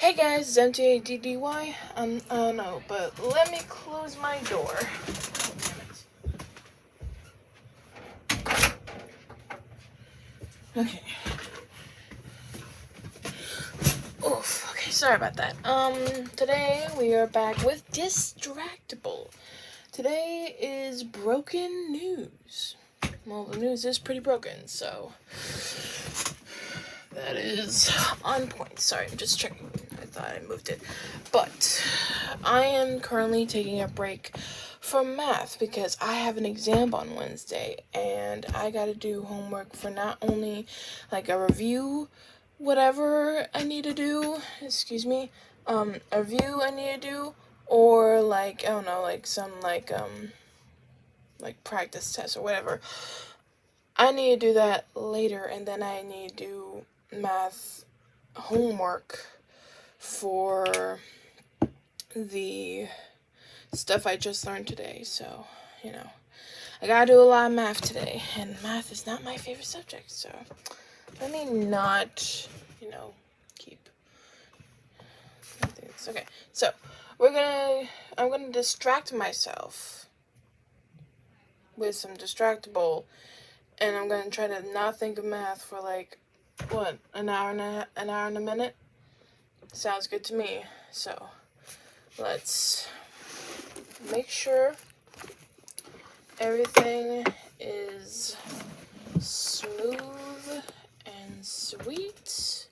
Hey guys, it's M.A.D.D.Y. I don't know, but let me close my door. Okay. Oof. Okay, sorry about that. Today we are back with Distractible. Today is broken news. Well, the news is pretty broken, so that is on point. Sorry, I'm just checking. I thought I moved it. But I am currently taking a break from math because I have an exam on Wednesday and I gotta do homework for not only like a review, whatever I need to do, a review I need to do, or like, I don't know, like some like practice test or whatever. I need to do that later, and then I need to do math homework for the stuff I just learned today. So, I gotta do a lot of math today, and math is not my favorite subject, so let me not, keep things. Okay, so I'm gonna distract myself with some Distractible, and I'm gonna try to not think of math for like, an hour and a minute? Sounds good to me. So let's make sure everything is smooth and sweet.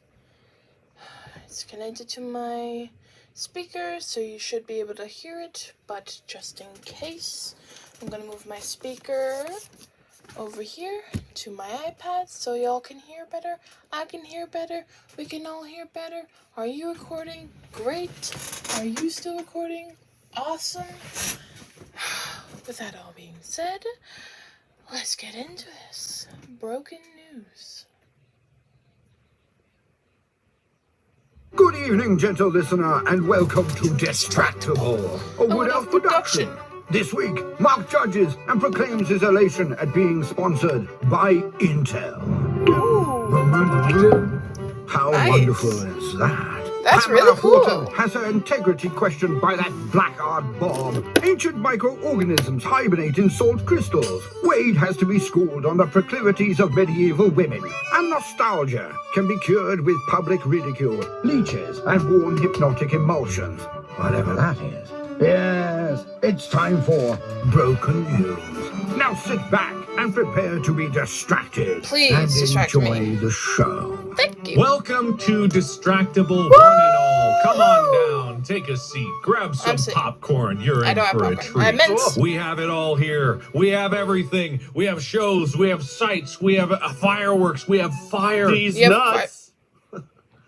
It's connected to my speaker, so you should be able to hear it, but just in case, I'm gonna move my speaker over here to my iPad so y'all can hear better. I can hear better. We can all hear better. Are you recording? Great. Are you still recording? Awesome. With that all being said, let's get into this. Broken news. Good evening, gentle listener, and welcome to Distractible, a Wood Elf production. This week, Mark judges and proclaims his elation at being sponsored by Intel. Ooh. How Nice. Wonderful is that? That's Pamela really cool. Horton has her integrity questioned by that blackguard Bob. Ancient microorganisms hibernate in salt crystals. Wade has to be schooled on the proclivities of medieval women. And nostalgia can be cured with public ridicule, leeches, and warm hypnotic emulsions. Whatever that is. Yes, it's time for Broken News. Now sit back and prepare to be distracted. Please and distract enjoy me. the show. Thank you. Welcome to Distractible, one and all. Come on down, take a seat, grab some popcorn. You're in for a treat. We have it all here. We have everything. We have shows. We have sights. We have fireworks. We have fire. These nuts.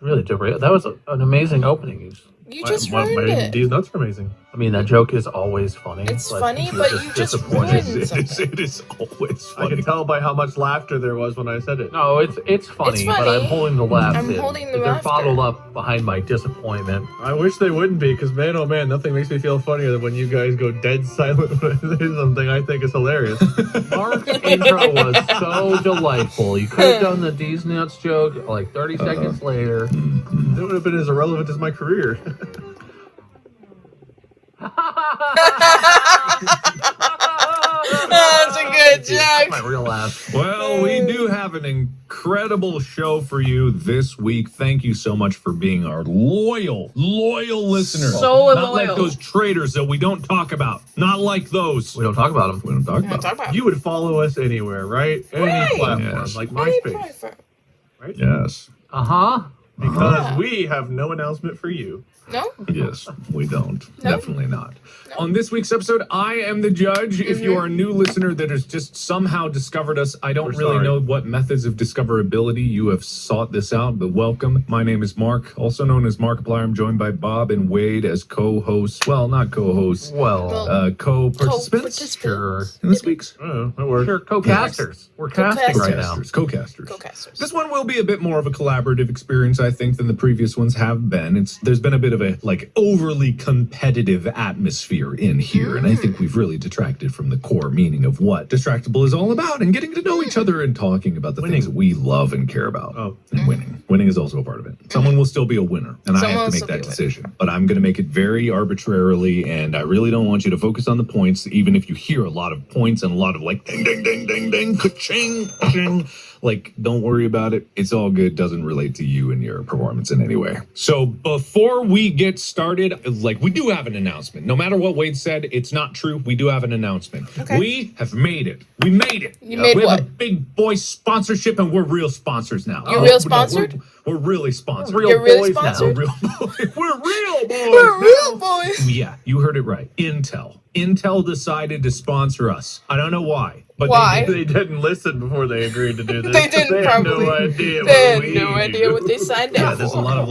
Really, that was an amazing opening. You just ruined it. These nuts are amazing. I mean, that joke is always funny. It's funny, but you just ruined something. It is always funny. I can tell by how much laughter there was when I said it. No, it's funny, but I'm holding the laughs in. They're bottled up behind my disappointment. I wish they wouldn't be, because man, oh man, nothing makes me feel funnier than when you guys go dead silent when I say something I think is hilarious. Mark's intro was so delightful. You could have done the D's nuts joke like 30 seconds later. It would have been as irrelevant as my career. That's a good joke. That's my real laugh. Well, we do have an incredible show for you this week. Thank you so much for being our loyal listeners. So loyal. Not like those traitors that we don't talk about. Not like those. We don't talk about them. We don't talk about them. You would follow us anywhere, right? Any platform, Yes. like MySpace. Right? Yes. Because we have no announcement for you. No? Yes, we don't. No. Definitely not. No. On this week's episode, I am the judge. If you are a new listener that has just somehow discovered us, I don't really know what methods of discoverability you have sought this out, but welcome. My name is Mark, also known as Markiplier. I'm joined by Bob and Wade as co-hosts. Well, not co-hosts. Co-participants. Sure. In this week's. That works. Sure, co-casters. We're casting right now. Co-casters. This one will be a bit more of a collaborative experience. I think, than the previous ones have been. There's been a bit of a overly competitive atmosphere in here, and I think we've really detracted from the core meaning of what Distractible is all about, and getting to know each other and talking about the things that we love and care about. And winning is also a part of it. Someone will still be a winner, and I have to make that decision. But I'm going to make it very arbitrarily, and I really don't want you to focus on the points, even if you hear a lot of points and a lot of ding, ding, ding, ding, ding, ka-ching, ka-ching. Don't worry about it. It's all good. Doesn't relate to you and your performance in any way. So before we get started, we do have an announcement. No matter what Wade said, it's not true. We do have an announcement. Okay. We have made it. We made it. You made what? We have a big boy sponsorship, and we're real sponsors now. You're real sponsored? No, we're really sponsored. You're really sponsored? We're real boys. We're real boys. Yeah, you heard it right. Intel decided to sponsor us. I don't know why. But why? They didn't listen before they agreed to do this. They didn't probably. They had no idea what they signed up for. Yeah, there's a lot of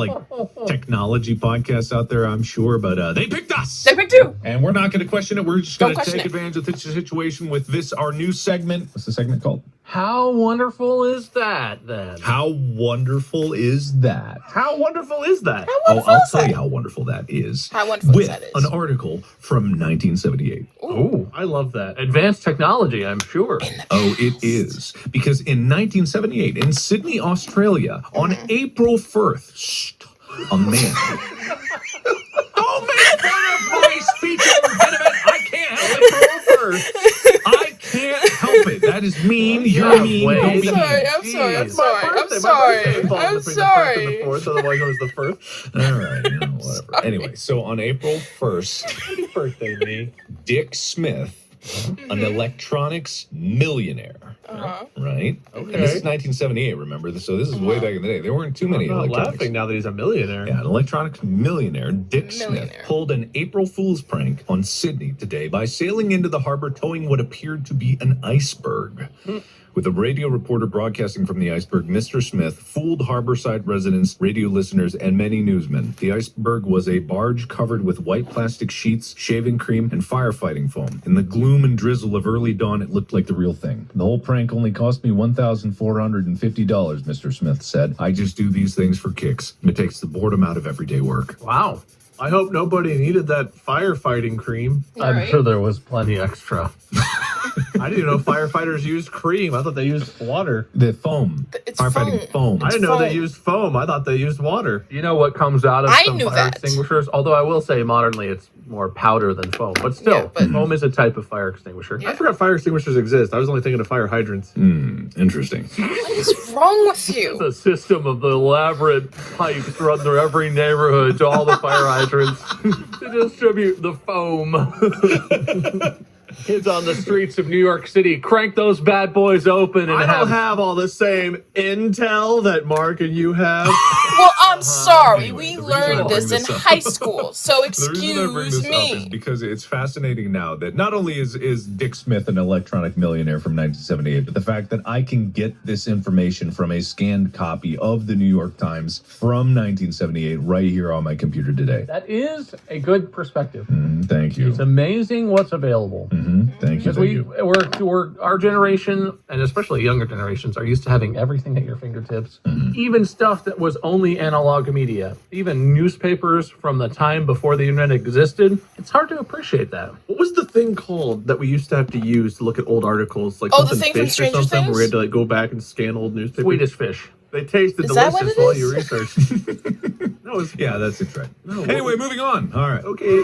technology podcasts out there, I'm sure, but they picked us. They picked you. And we're not going to question it. We're just going to take advantage of the situation with this, our new segment. What's the segment called? How wonderful is that, then? How wonderful is that? How wonderful is that? I'll tell you how wonderful that is. How wonderful that is. With an article from 1978. Ooh, I love that. Advanced technology, I'm sure. Oh, it is. Because in 1978, in Sydney, Australia, on April 1st, a man... Don't make fun of my speech impediment! I can't help it. I can't help it. That is mean. You're mean. I'm sorry. Otherwise it was the first. All right, whatever. Sorry. Anyway, so on April 1st, happy birthday, me. Dick Smith, an electronics millionaire. Right? Okay. And this is 1978, remember? So this is way back in the day. There weren't too many electronics. I'm laughing now that he's a millionaire. Yeah, an electronics millionaire, Dick Smith, pulled an April Fool's prank on Sydney today by sailing into the harbor towing what appeared to be an iceberg. With a radio reporter broadcasting from the iceberg, Mr. Smith fooled harborside residents, radio listeners, and many newsmen. The iceberg was a barge covered with white plastic sheets, shaving cream, and firefighting foam. In the gloom and drizzle of early dawn, it looked like the real thing. The whole prank only cost me $1,450, Mr. Smith said. I just do these things for kicks. It takes the boredom out of everyday work. Wow. I hope nobody needed that firefighting cream. I'm sure there was plenty extra. I didn't know firefighters used cream. I thought they used water. The foam. It's firefighting foam. I didn't know they used foam. I thought they used water. You know what comes out of some fire extinguishers? Although I will say modernly it's more powder than foam. But still, foam is a type of fire extinguisher. Yeah. I forgot fire extinguishers exist. I was only thinking of fire hydrants. Interesting. What is wrong with you? It's a system of the elaborate pipes run through every neighborhood to all the fire hydrants to distribute the foam. Kids on the streets of New York City, crank those bad boys open and I don't have all the same intel that Mark and you have. Well, I'm sorry. We learned this in high school, so excuse me. Is because it's fascinating now that not only is Dick Smith an electronic millionaire from 1978, but the fact that I can get this information from a scanned copy of the New York Times from 1978 right here on my computer today. That is a good perspective. Thank you. It's amazing what's available. Thank you. Because we're our generation, and especially younger generations, are used to having everything at your fingertips. Even stuff that was only analog media, even newspapers from the time before the internet existed. It's hard to appreciate that. What was the thing called that we used to have to use to look at old articles, like the thing from Stranger Things, where we had to go back and scan old newspapers? Swedish fish. They tasted delicious while you researched. Yeah, that's it, right. No, anyway, moving on. All right. Okay.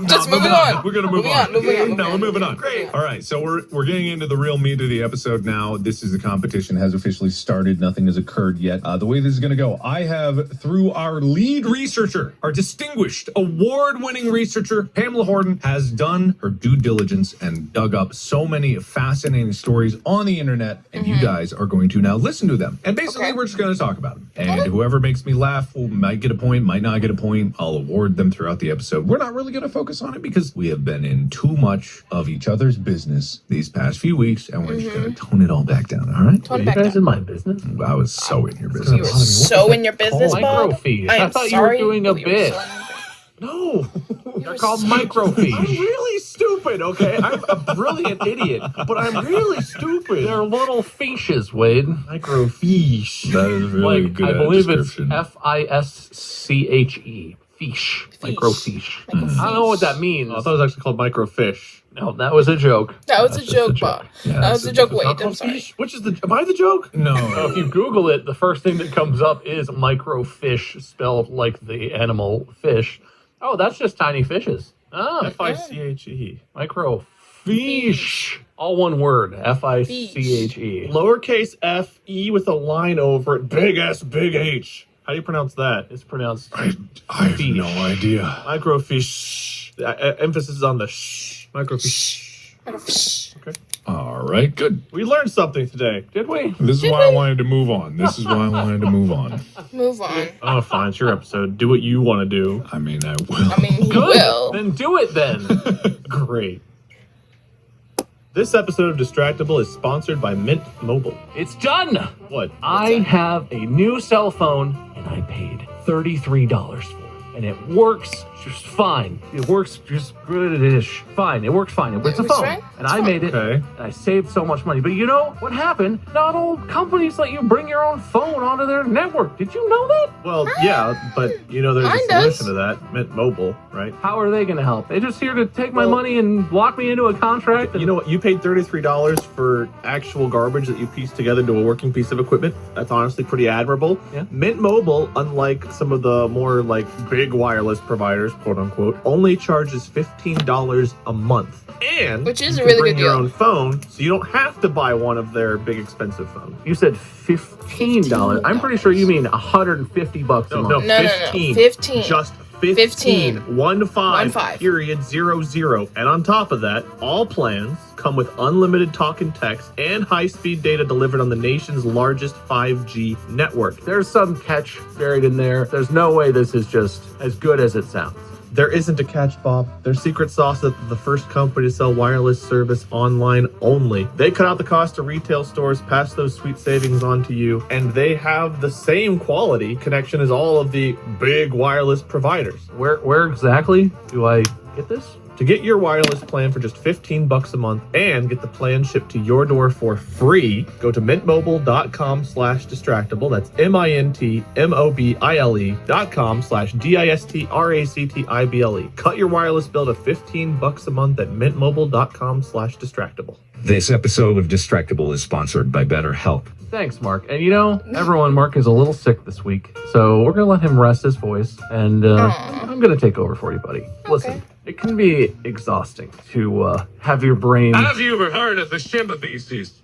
Just moving on. We're going to move on. We're moving on. Great. All right, so we're getting into the real meat of the episode now. This is the competition has officially started. Nothing has occurred yet. The way this is going to go, I have, through our lead researcher, our distinguished, award-winning researcher, Pamela Horton, has done her due diligence and dug up so many fascinating stories on the internet, and you guys are going to now listen to them. And basically, we're just going to talk about them. And whoever makes me laugh might get a point, might not get a point. I'll award them throughout the episode. We're not really going to focus on it because we have been in too much of each other's business these past few weeks, and we're just going to tone it all back down, all right? Tone it back down. In my business? I was so in your business. You were so in your business, Bob? Microfiche. I thought you were doing a bit. No, they're called microfiche. I'm really stupid, okay? I'm a brilliant idiot, but I'm really stupid. They're little fiches, Wade. Microfiche. That is really like, good. I believe it's description. Fische. Fiche. Microfiche. I don't know what that means. Oh, I thought it was actually called microfiche. No, that was a joke. That was a joke, Bob. Yeah, That was a joke. Wait, I'm sorry. Fiche? Which is the? Am I the joke? No. If you Google it, the first thing that comes up is microfiche, spelled like the animal fish. Oh, that's just tiny fishes. Oh, F-I-C-H-E. microfiche. All one word. F-I-C-H-E. Lowercase f-e with a line over it. Big S, big H. How do you pronounce that? It's pronounced I have no idea. Microfiche. Emphasis is on the sh. Microfiche. Okay. All right, good. We learned something today. Did we? This is why I wanted to move on. Move on. Oh, fine. It's your episode. Do what you want to do. I mean, I will. I mean, he Good. will. Then do it then. Great. This episode of Distractible is sponsored by Mint Mobile. It's done. What? I have a new cell phone, and I paid $33 for it. And it works just fine. It works just good-ish. Fine. It works fine. It's a works phone. fine? And I made it. Okay. And I saved so much money. But you know what happened? Not all companies let you bring your own phone onto their network. Did you know that? Well, yeah, but you know there's Mine a does. solution to that. Mint Mobile, right? How are they going to help? They're just here to take my Well- money and lock me into a contract. And You know what? You paid $33 for actual garbage that you pieced together into a working piece of equipment. That's honestly pretty admirable. Yeah. Mint Mobile, unlike some of the more like big wireless providers, quote unquote, only charges $15 a month. And Which is you a can really bring good your deal. own phone, so you don't have to buy one of their big expensive phones. You said $15. I'm pretty sure you mean $150 a No, month. no, No, 15. 15. Just 15. 1-5, 1-5. period, 0-0. And on top of that, all plans come with unlimited talk and text and high-speed data delivered on the nation's largest 5G network. There's some catch buried in there. There's no way this is just as good as it sounds. There isn't a catch, Bob. Their secret sauce is that they're the first company to sell wireless service online only. They cut out the cost of retail stores, pass those sweet savings on to you, and they have the same quality connection as all of the big wireless providers. Where exactly do I get this? To get your wireless plan for just $15 a month and get the plan shipped to your door for free, go to mintmobile.com/distractible. That's mintmobile.com/distractible. Cut your wireless bill to $15 a month at mintmobile.com/distractible. This episode of Distractible is sponsored by BetterHelp. Thanks, Mark. And you know, everyone, Mark is a little sick this week, so we're going to let him rest his voice, and I'm going to take over for you, buddy. Listen, it can be exhausting to have your brain... Have you ever heard of the Shimba thesis?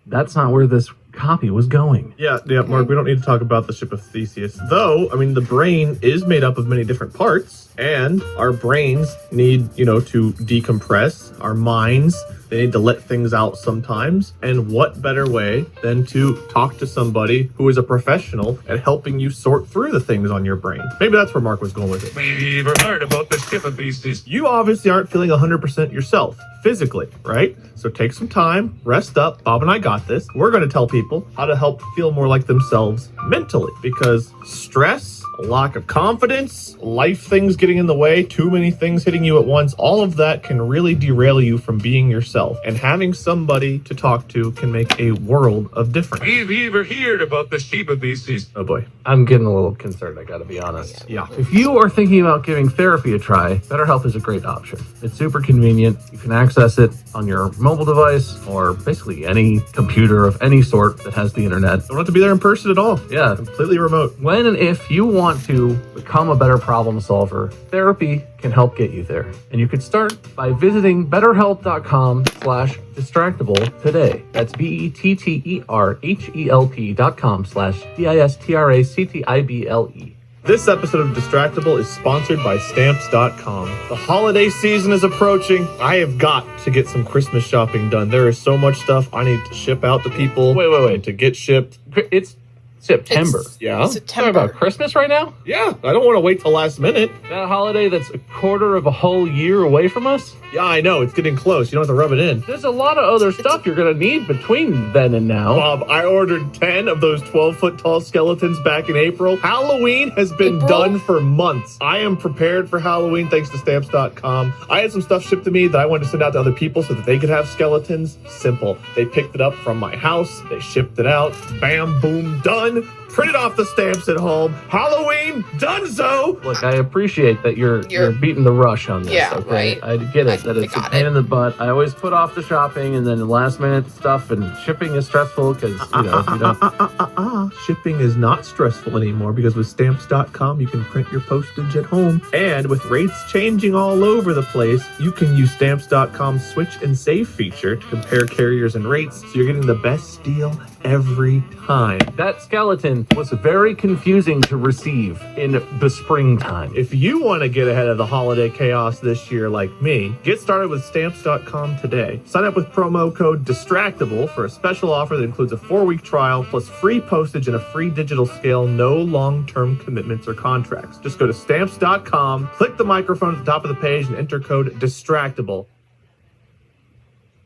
That's not where this copy was going. Yeah, Mark, we don't need to talk about the ship of Theseus. Though, I mean, the brain is made up of many different parts, and our brains need, to decompress. Our minds, they need to let things out sometimes. And what better way than to talk to somebody who is a professional at helping you sort through the things on your brain? Maybe that's where Mark was going with it. Maybe you ever heard about the Shimba thesis? You obviously aren't feeling 100% yourself physically, right? So take some time, rest up. Bob and I got this. We're going to tell people how to help feel more like themselves mentally, because stress, a lack of confidence, life things getting in the way, too many things hitting you at once, all of that can really derail you from being yourself. And having somebody to talk to can make a world of difference. Have you ever heard about the Shimba thesis? Oh boy. I'm getting a little concerned, I gotta be honest. Yeah. If you are thinking about giving therapy a try, BetterHelp is a great option. It's super convenient. You can access it on your mobile device or basically any computer of any sort that has the internet. Don't have to be there in person at all. Yeah. Completely remote. When and if you want to become a better problem solver, therapy can help get you there. And you can start by visiting betterhelp.com/distractible today. That's BETTERHELP.com/DISTRACTIBLE. This episode of Distractible is sponsored by Stamps.com. The holiday season is approaching. I have got to get some Christmas shopping done. There is so much stuff I need to ship out to people. Wait. To get shipped. It's September. Yeah. September. Talking about Christmas right now? Yeah, I don't want to wait till last minute. That holiday that's a quarter of a whole year away from us? Yeah, I know. It's getting close. You don't have to rub it in. There's a lot of other stuff you're going to need between then and now. Bob, I ordered 10 of those 12-foot tall skeletons back in April. Halloween has been done for months. I am prepared for Halloween thanks to Stamps.com. I had some stuff shipped to me that I wanted to send out to other people so that they could have skeletons. Simple. They picked it up from my house. They shipped it out. Bam, boom, done. Printed off the stamps at home. Halloween, donezo. Look, I appreciate that you're beating the rush on this. Yeah, okay? right. I get it, that it's a pain in the butt. I always put off the shopping and then the last minute stuff, and shipping is stressful because, you know, if you don't... Shipping is not stressful anymore because with Stamps.com, you can print your postage at home. And with rates changing all over the place, you can use Stamps.com's Switch and Save feature to compare carriers and rates, so you're getting the best deal every time. That skeleton was very confusing to receive in the springtime. If you want to get ahead of the holiday chaos this year like me, get started with Stamps.com today. Sign up with promo code Distractible for a special offer that includes a 4-week trial plus free postage and a free digital scale, no long-term commitments or contracts. Just go to Stamps.com, click the microphone at the top of the page, and enter code Distractible.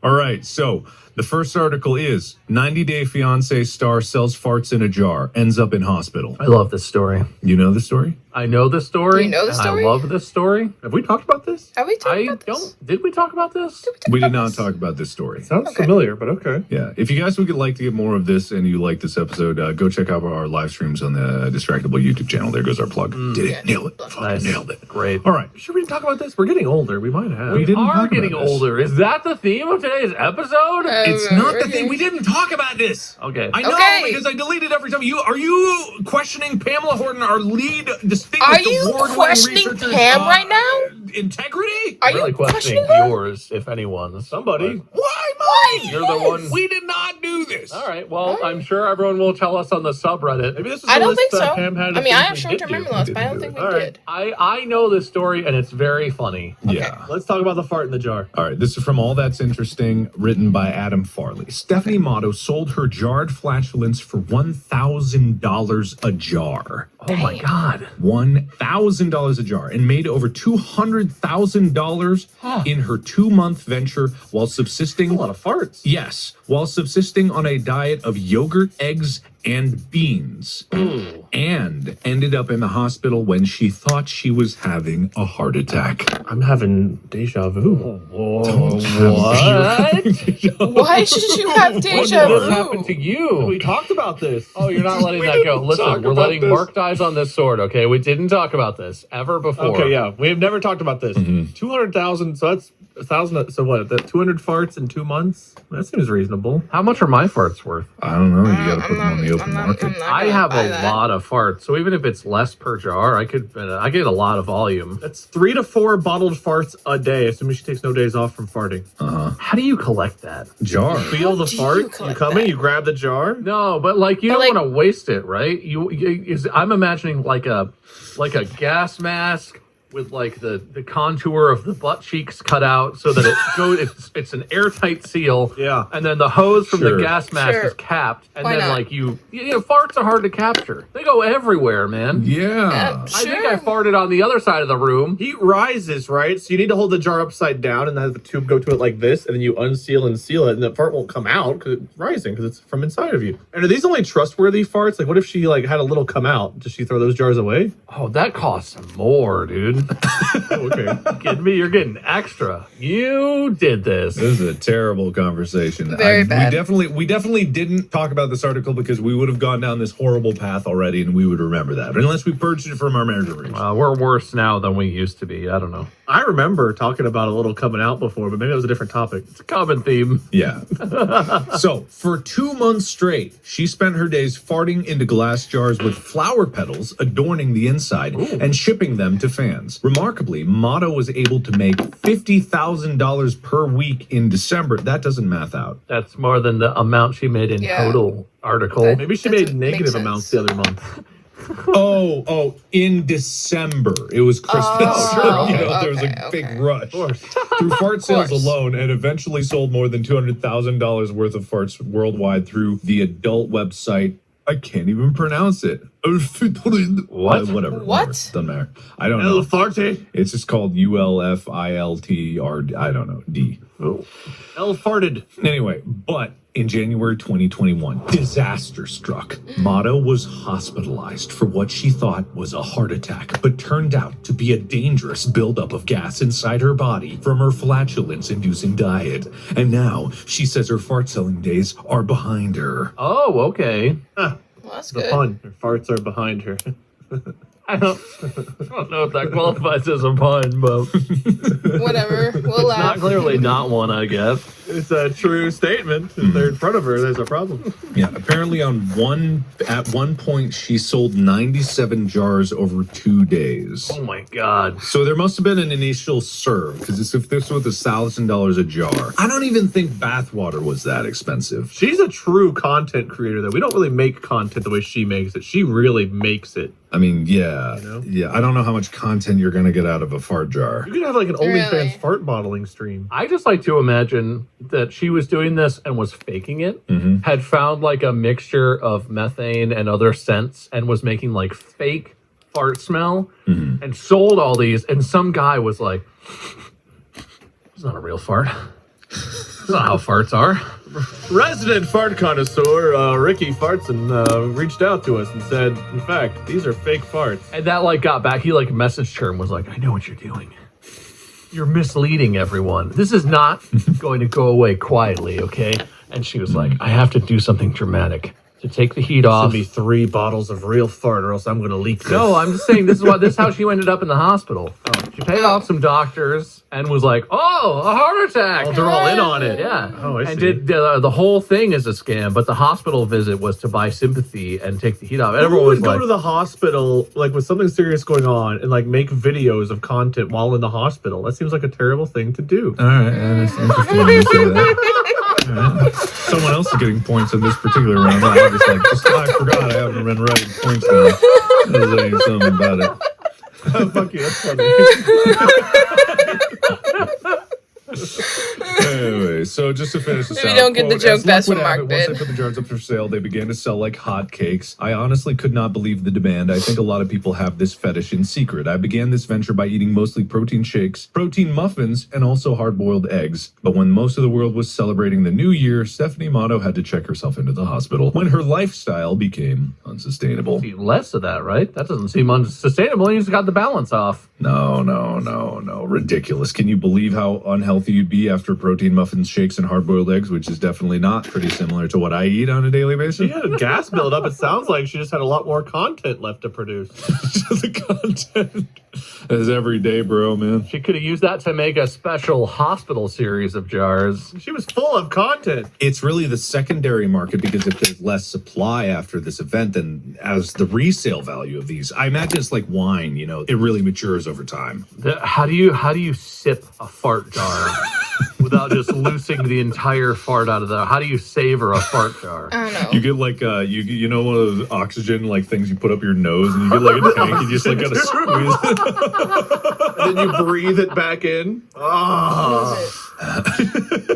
All right, so the first article is 90 Day Fiancé star sells farts in a jar, ends up in hospital. I love this story. You know the story? I know the story. You know the story? I love this story. Have we talked about this? Are we talking about this? Did we talk about this? We did not talk about this story. Sounds familiar, but okay. Yeah, if you guys would like to get more of this and you like this episode, go check out our live streams on the Distractible YouTube channel. There goes our plug. Did it? Nail it. Nice. Nailed it. Great. All right. Sure we didn't talk about this? We're getting older. We might have. We didn't are talk getting about this. older. Is that the theme of today's episode? It's not the thing. We didn't talk about this. Okay. I know because I deleted every time. Are you questioning Pamela Horton, our lead distinguished Are you award-winning questioning researcher, Pam right now? integrity? Are really you questioning questioning her? yours, if anyone's. Somebody. Why mine? You're the one. We did not do this. All right. Well, I'm sure everyone will tell us on the subreddit. Maybe this is I the don't list think that so. Pam had. I mean, I have things we short-term did do. memory loss, but I don't think we All right. did. I know this story, and it's very funny. Yeah. Let's talk about the fart in the jar. All right, this is from All That's Interesting, written by Adam Farley. Stephanie Motto sold her jarred flatulence for $1,000 a jar. Oh my God. $1,000 a jar, and made over $200,000 in her 2-month venture while subsisting. A lot of farts. Yes, while subsisting on a diet of yogurt, eggs, and beans. And ended up in the hospital when she thought she was having a heart attack. I'm having deja vu. What? Why should you have When deja did this vu? happen to you? We talked about this. Oh, you're not letting We that go. didn't Listen, talk we're about letting this. Mark dies on this sword, okay? We didn't talk about this ever before. Okay, yeah. We have never talked about this. 200,000, so that's 1,000. So what? That 200 farts in 2 months? That seems reasonable. How much are my farts worth? I don't know. You got to put them on the open market. I have a lot of farts, so even if it's less per jar, I get a lot of volume. That's 3 to 4 bottled farts a day, assuming she takes no days off from farting. How do you collect that? Jar. Feel the do fart. you You collect come in, that? you grab the jar. No, but like you But, don't like- want to waste it, right? I'm imagining like a gas mask with like the contour of the butt cheeks cut out so that it goes. It's an airtight seal. Yeah. And then the hose from Sure. the gas mask Sure. is capped, and Why then not? like you know, farts are hard to capture. They go everywhere, man. Yeah. I think I farted on the other side of the room. Heat rises, right? So you need to hold the jar upside down and have the tube go to it like this, and then you unseal and seal it, and the fart won't come out because it's rising because it's from inside of you. And are these only trustworthy farts? Like, what if she like had a little come out? Does she throw those jars away? Oh, that costs more, dude. Oh, okay. Kidding me? You're getting extra. You did this. This is a terrible conversation. Very bad. We definitely didn't talk about this article because we would have gone down this horrible path already, and we would remember that. Unless we purged it from our memories. We're worse now than we used to be. I don't know. I remember talking about a little coming out before, but maybe that was a different topic. It's a common theme. Yeah. So, for 2 months straight, she spent her days farting into glass jars with flower petals adorning the inside and shipping them to fans. Remarkably, Motto was able to make $50,000 per week in December. That doesn't math out. That's more than the amount she made in Yeah. total article. Maybe she That made makes negative sense. amounts the other month. Oh, in December. It was Christmas. Oh, sure. There was a Okay, big okay. rush. course. Through fart sales course. alone, and eventually sold more than $200,000 worth of farts worldwide through the adult website I can't even pronounce it. What? Whatever. What? Doesn't matter. I don't know. Farty. It's just called ULFILT I don't know, D. Oh. L farted. Anyway, but in January 2021, disaster struck. M.A.D.D.Y was hospitalized for what she thought was a heart attack, but turned out to be a dangerous buildup of gas inside her body from her flatulence-inducing diet. And now she says her fart-selling days are behind her. Oh, okay. Well, that's The good. pun. Her farts are behind her. I don't know if that qualifies as a pun, but Whatever. We'll not laugh. clearly not one, I guess. It's a true statement. If they're in front of her, there's a problem. Yeah, apparently at one point she sold 97 jars over 2 days. Oh my God. So there must have been an initial serve, because if this was $1,000 a jar, I don't even think bathwater was that expensive. She's a true content creator, though. We don't really make content the way she makes it. She really makes it. I mean, yeah, You know? yeah. I don't know how much content you're gonna get out of a fart jar. You could have like an OnlyFans Really? fart bottling stream. I just like to imagine that she was doing this and was faking it, had found like a mixture of methane and other scents and was making like fake fart smell and sold all these. And some guy was like, it's not a real fart. That's not how farts are. Resident fart connoisseur Ricky Fartson reached out to us and said, in fact, these are fake farts. And that like got back. He like messaged her and was like, I know what you're doing. You're misleading everyone. This is not going to go away quietly, okay? And she was like, I have to do something dramatic to take the heat off. Send me 3 bottles of real fart or else I'm going to leak this. No, I'm just saying this is how she ended up in the hospital. She paid off some doctors and was like, "Oh, a heart attack." Oh, they're all in on it. Yeah. Oh, I and see. did the whole thing is a scam, but the hospital visit was to buy sympathy and take the heat off. Everyone Everyone was would go like, to the hospital like with something serious going on and like make videos of content while in the hospital. That seems like a terrible thing to do. All right, and it's interesting you say that. All right. Someone else is getting points in this particular round. I'm just like, I forgot I haven't been writing points down. I was saying something about it. Fuck you, that's funny. Anyway, so just to finish this If you out, don't get the quote, joke, "As that's luck what would have Mark it, once did." they put the jars up for sale, they began to sell like hotcakes. I honestly could not believe the demand. I think a lot of people have this fetish in secret. I began this venture by eating mostly protein shakes, protein muffins, and also hard-boiled eggs. But when most of the world was celebrating the new year, Stephanie M.A.D.D.Y had to check herself into the hospital when her lifestyle became unsustainable. eat less of that, right? That doesn't seem unsustainable. You just got the balance off. No. Ridiculous. Can you believe how unhealthy you'd be after protein muffins, shakes, and hard-boiled eggs, which is definitely not pretty similar to what I eat on a daily basis? She had a gas buildup. It sounds like she just had a lot more content left to produce. The content is every day, bro, man. She could have used that to make a special hospital series of jars. She was full of content. It's really the secondary market because if there's less supply after this event, then as the resale value of these, I imagine it's like wine, you know, it really matures over time. How do you sip a fart jar without just loosing the entire fart out of there? How do you savor a fart jar? I don't know. You get like you know one of those oxygen like things you put up your nose and you get like a tank and you just like gotta squeeze it. And then you breathe it back in. Ah.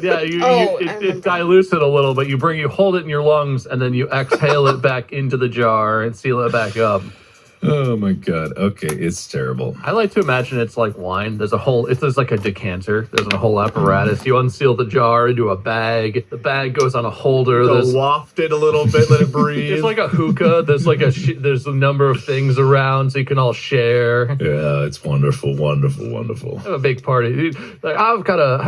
Yeah, it dilutes it a little, but you hold it in your lungs and then you exhale it back into the jar and seal it back up. Oh my god. Okay, it's terrible. I like to imagine it's like wine. There's like a decanter. There's a whole apparatus. You unseal the jar into a bag. The bag goes on a holder. Go waft it a little bit, let it breathe. It's like a hookah. There's like there's a number of things around so you can all share. Yeah, it's wonderful. I have a big party. Like I've got a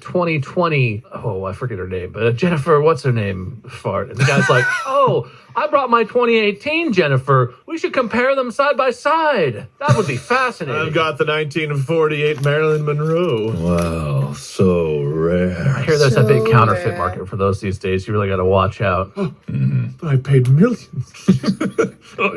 2020. Oh, I forget her name, but Jennifer, what's her name? Fart. And the guy's like, oh, I brought my 2018 Jennifer. We should compare them side by side. That would be fascinating. I've got the 1948 Marilyn Monroe. Wow, so rare. I hear there's a big So counterfeit rare. market for those these days. You really got to watch out. But I paid millions. All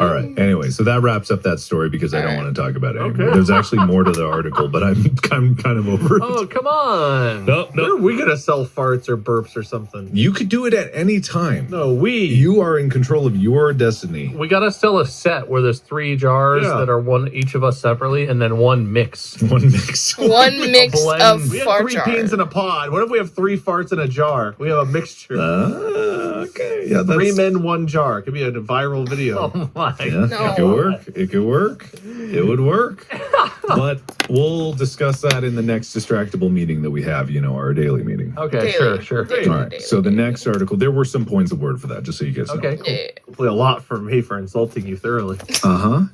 right. Anyway, so that wraps up that story because I don't want to talk about it anymore. Okay. There's actually more to the article, but I'm kind of over it. Oh, come on. No. When are we gonna sell farts or burps or something? You could do it at any time. No, we. You are in control of your destiny. We got to sell a set where there's 3 jars Yeah. that are one each of us separately and then one mix. One mix. One mix blend. of We have fart 3 jar. peens in a pod. What if we have 3 farts in a jar? We have a mixture. Okay. Yeah, that's... 3 men, 1 jar. It could be a viral video. Oh my. Yeah, No. it could work. It could work. It would work. But we'll discuss that in the next Distractible meeting that we have, our daily meeting. Okay, Daily. sure. Daily. All right. So the next article, there were some points of word for that, just so you guys know. Okay, cool. Yeah. Hopefully a lot for me for insulting you thoroughly.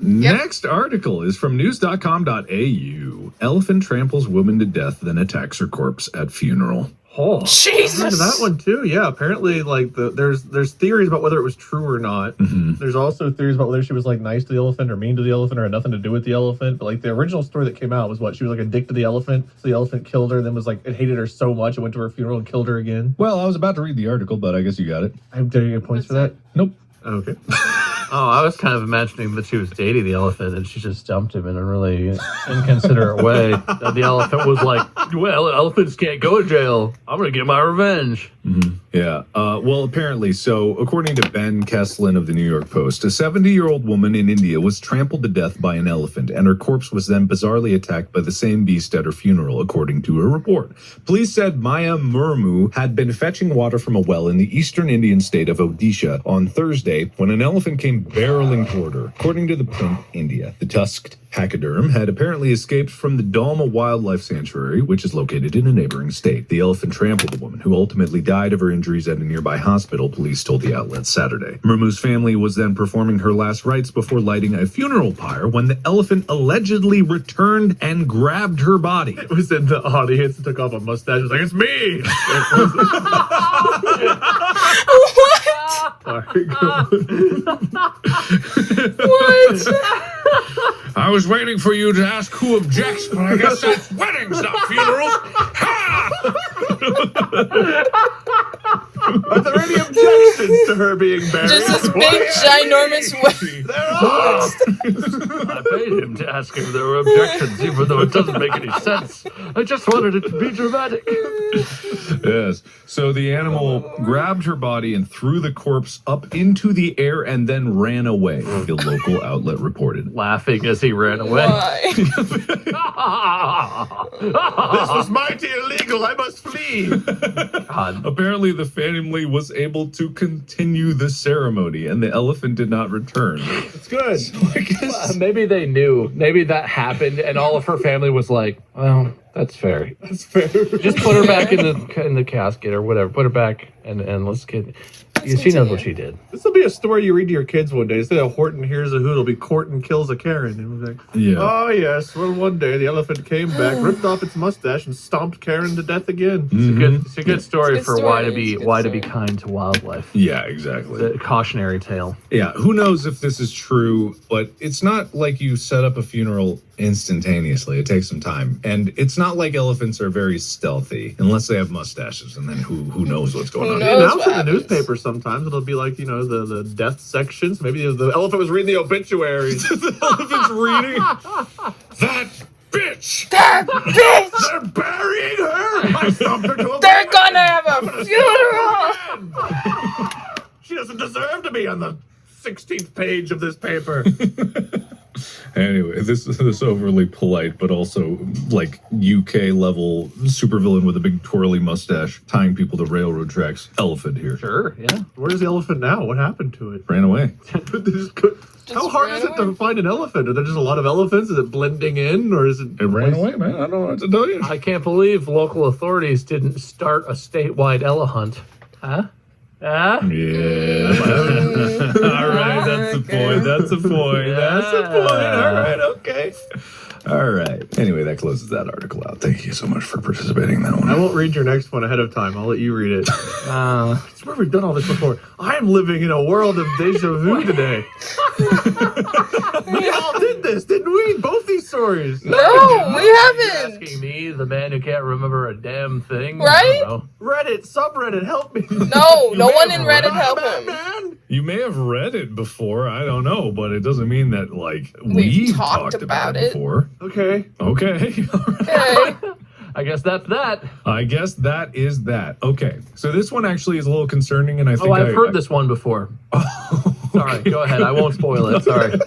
Next article is from news.com.au. Elephant tramples woman to death, then attacks her corpse at funeral. Oh, Jesus. I heard of that one too. Yeah, apparently, like there's theories about whether it was true or not. Mm-hmm. There's also theories about whether she was like nice to the elephant or mean to the elephant or had nothing to do with the elephant. But like the original story that came out was what she was like a dick to the elephant, so the elephant killed her. And then was like it hated her so much it went to her funeral and killed her again. Well, I was about to read the article, but I guess you got it. Did you get points for that? Nope. Okay. Oh, I was kind of imagining that she was dating the elephant and she just dumped him in a really inconsiderate way. That the elephant was like, well, elephants can't go to jail. I'm going to get my revenge. Mm-hmm. Yeah. Well, apparently, so according to Ben Kesslin of the New York Post, a 70-year-old woman in India was trampled to death by an elephant, and her corpse was then bizarrely attacked by the same beast at her funeral, according to a report. Police said Maya Murmu had been fetching water from a well in the eastern Indian state of Odisha on Thursday when an elephant came barreling toward her. According to the print, India, the tusked pachyderm had apparently escaped from the Dalma Wildlife Sanctuary, which is located in a neighboring state. The elephant trampled the woman, who ultimately died of her injuries at a nearby hospital, police told the outlet Saturday. Murmu's family was then performing her last rites before lighting a funeral pyre when the elephant allegedly returned and grabbed her body. It was in the audience and took off a mustache. It was like, it's me! What? I was waiting for you to ask who objects, but I guess that's weddings, not funerals. Ha! Are there any objections to her being buried? Just this big, ginormous wedding. There are! I paid him to ask if there were objections, even though it doesn't make any sense. I just wanted it to be dramatic. Yes. So the animal grabbed her body and threw the corpse up into the air and then ran away, the local outlet reported. Laughing as he ran away. Why? This was mighty illegal. I must flee. God. Apparently, the family was able to continue the ceremony, and the elephant did not return. It's good. I guess. Maybe they knew. Maybe that happened, and all of her family was like, well, that's fair. That's fair. Just put her back in the casket or whatever. Put her back and let's get. She knows what she did. This will be a story you read to your kids one day. Instead of Horton hears a hoot, it'll be Corton kills a Karen. It was like, Yeah. oh yes. Well, one day the elephant came back, ripped off its mustache, and stomped Karen to death again. It's a good story It's a for good why to story. be It's a good why to be story. kind to wildlife. Yeah, exactly. The cautionary tale. Yeah, who knows if this is true, but it's not like you set up a funeral instantaneously. It takes some time. And it's not like elephants are very stealthy, unless they have mustaches, and then who knows what's going on. They knows announce what in the happens. newspaper sometimes. It'll be like, the death sections. Maybe the elephant was reading the obituaries. The elephant's reading that bitch! That bitch! They're burying her! I stomped her to a They're gonna have a funeral! She doesn't deserve to be on the 16th page of this paper. Anyway, this overly polite, but also like UK level supervillain with a big twirly mustache tying people to railroad tracks. Elephant here. Sure, yeah. Where's the elephant now? What happened to it? Ran away. How hard is it to find an elephant? Are there just a lot of elephants? Is it blending in, or is it? It ran away, man. I don't know what to tell you. I can't believe local authorities didn't start a statewide elehunt. Huh? Huh? Yeah. All right, that's the point. That's the point. That's the point. All right, okay. All right. Anyway, that closes that article out. Thank you so much for participating in that one. I won't read your next one ahead of time. I'll let you read it. I swear we've done all this before. I'm living in a world of deja vu today. We all did this, didn't we? Both these stories. No, we haven't. Asking me, the man who can't remember a damn thing. Right? I don't know. Reddit, subreddit, help me. No, no may one have in Reddit read help Batman, him. man. You may have read it before. I don't know, but it doesn't mean that like We've we've talked talked about it it. before. Okay. Okay. Okay. I guess that's that. I guess that is that. Okay. So this one actually is a little concerning, and I think I've heard this one before. Sorry, go ahead. I won't spoil it. Sorry.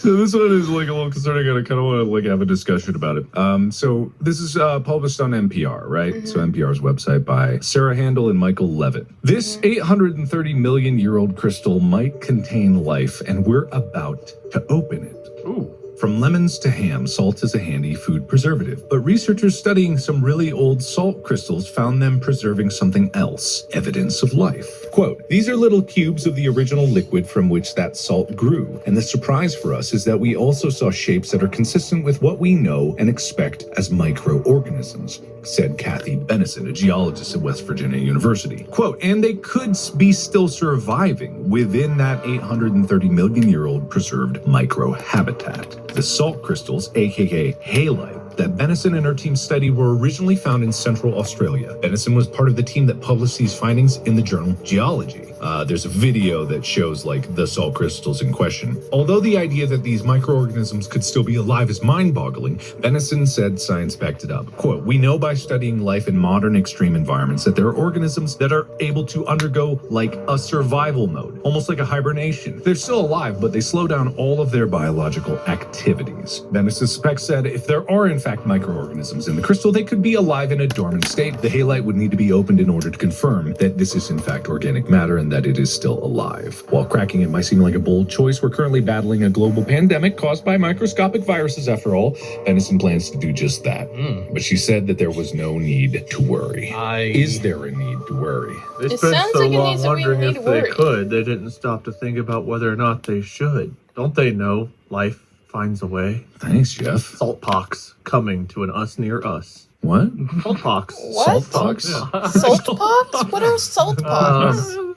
So this one is like a little concerning, and I kind of want to like have a discussion about it. So this is published on NPR, right? Mm-hmm. So NPR's website by Sarah Handel and Michael Levitt. This 830 million year old crystal might contain life, and we're about to open it. Ooh. From lemons to ham, salt is a handy food preservative. But researchers studying some really old salt crystals found them preserving something else, evidence of life. Quote, these are little cubes of the original liquid from which that salt grew. And the surprise for us is that we also saw shapes that are consistent with what we know and expect as microorganisms, said Kathy Benison, a geologist at West Virginia University. Quote, and they could be still surviving within that 830 million year old preserved microhabitat. The salt crystals, aka halite, that Benison and her team studied were originally found in Central Australia. Benison was part of the team that published these findings in the journal Geology. There's a video that shows like the salt crystals in question. Although the idea that these microorganisms could still be alive is mind-boggling, Benison said science backed it up. Quote, we know by studying life in modern extreme environments that there are organisms that are able to undergo like a survival mode, almost like a hibernation. They're still alive, but they slow down all of their biological activities. Benison suspects said if there are in fact microorganisms in the crystal, they could be alive in a dormant state. The halite would need to be opened in order to confirm that this is in fact organic matter and that it is still alive. While cracking it might seem like a bold choice, we're currently battling a global pandemic caused by microscopic viruses after all. Benison plans to do just that. But she said that there was no need to worry. Is there a need to worry? They spent so long wondering if they could. They didn't stop to think about whether or not they should. Don't they know life finds a way? Thanks, Jeff. Saltpox coming to an us near us. What? Saltpox. What? Saltpox? Yeah. Saltpox? What are saltpox?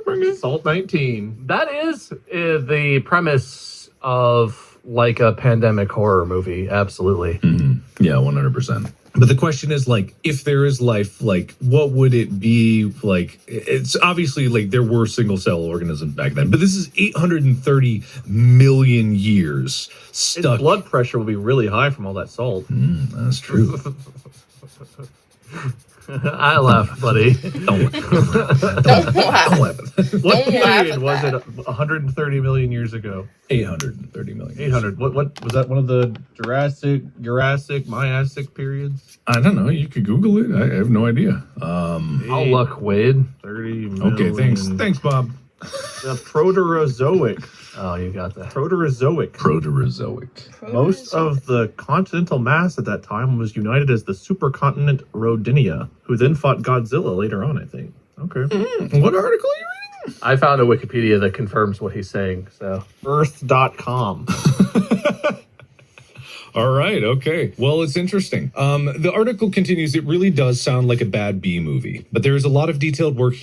Bring it. Salt 19. That is the premise of like a pandemic horror movie. Absolutely. Mm-hmm. Yeah, 100%. But the question is, like, if there is life, like, what would it be like? It's obviously like there were single cell organisms back then, but this is 830 million years stuck. His blood pressure will be really high from all that salt. That's true. I laughed, buddy. Don't laugh. What period was it 130 million years ago? 830 million. 800. What was that? One of the Jurassic, Miassic periods? I don't know. You could Google it. I have no idea. I'll look, Wade. 30 million. Okay, thanks, Bob. The Proterozoic. Oh, you got that. Proterozoic. Most of the continental mass at that time was united as the supercontinent Rodinia, who then fought Godzilla later on, I think. Okay. What article are you reading? I found a Wikipedia that confirms what he's saying, so. Earth.com. All right. Okay. Well, it's interesting. The article continues. It really does sound like a bad B movie, but there is a lot of detailed work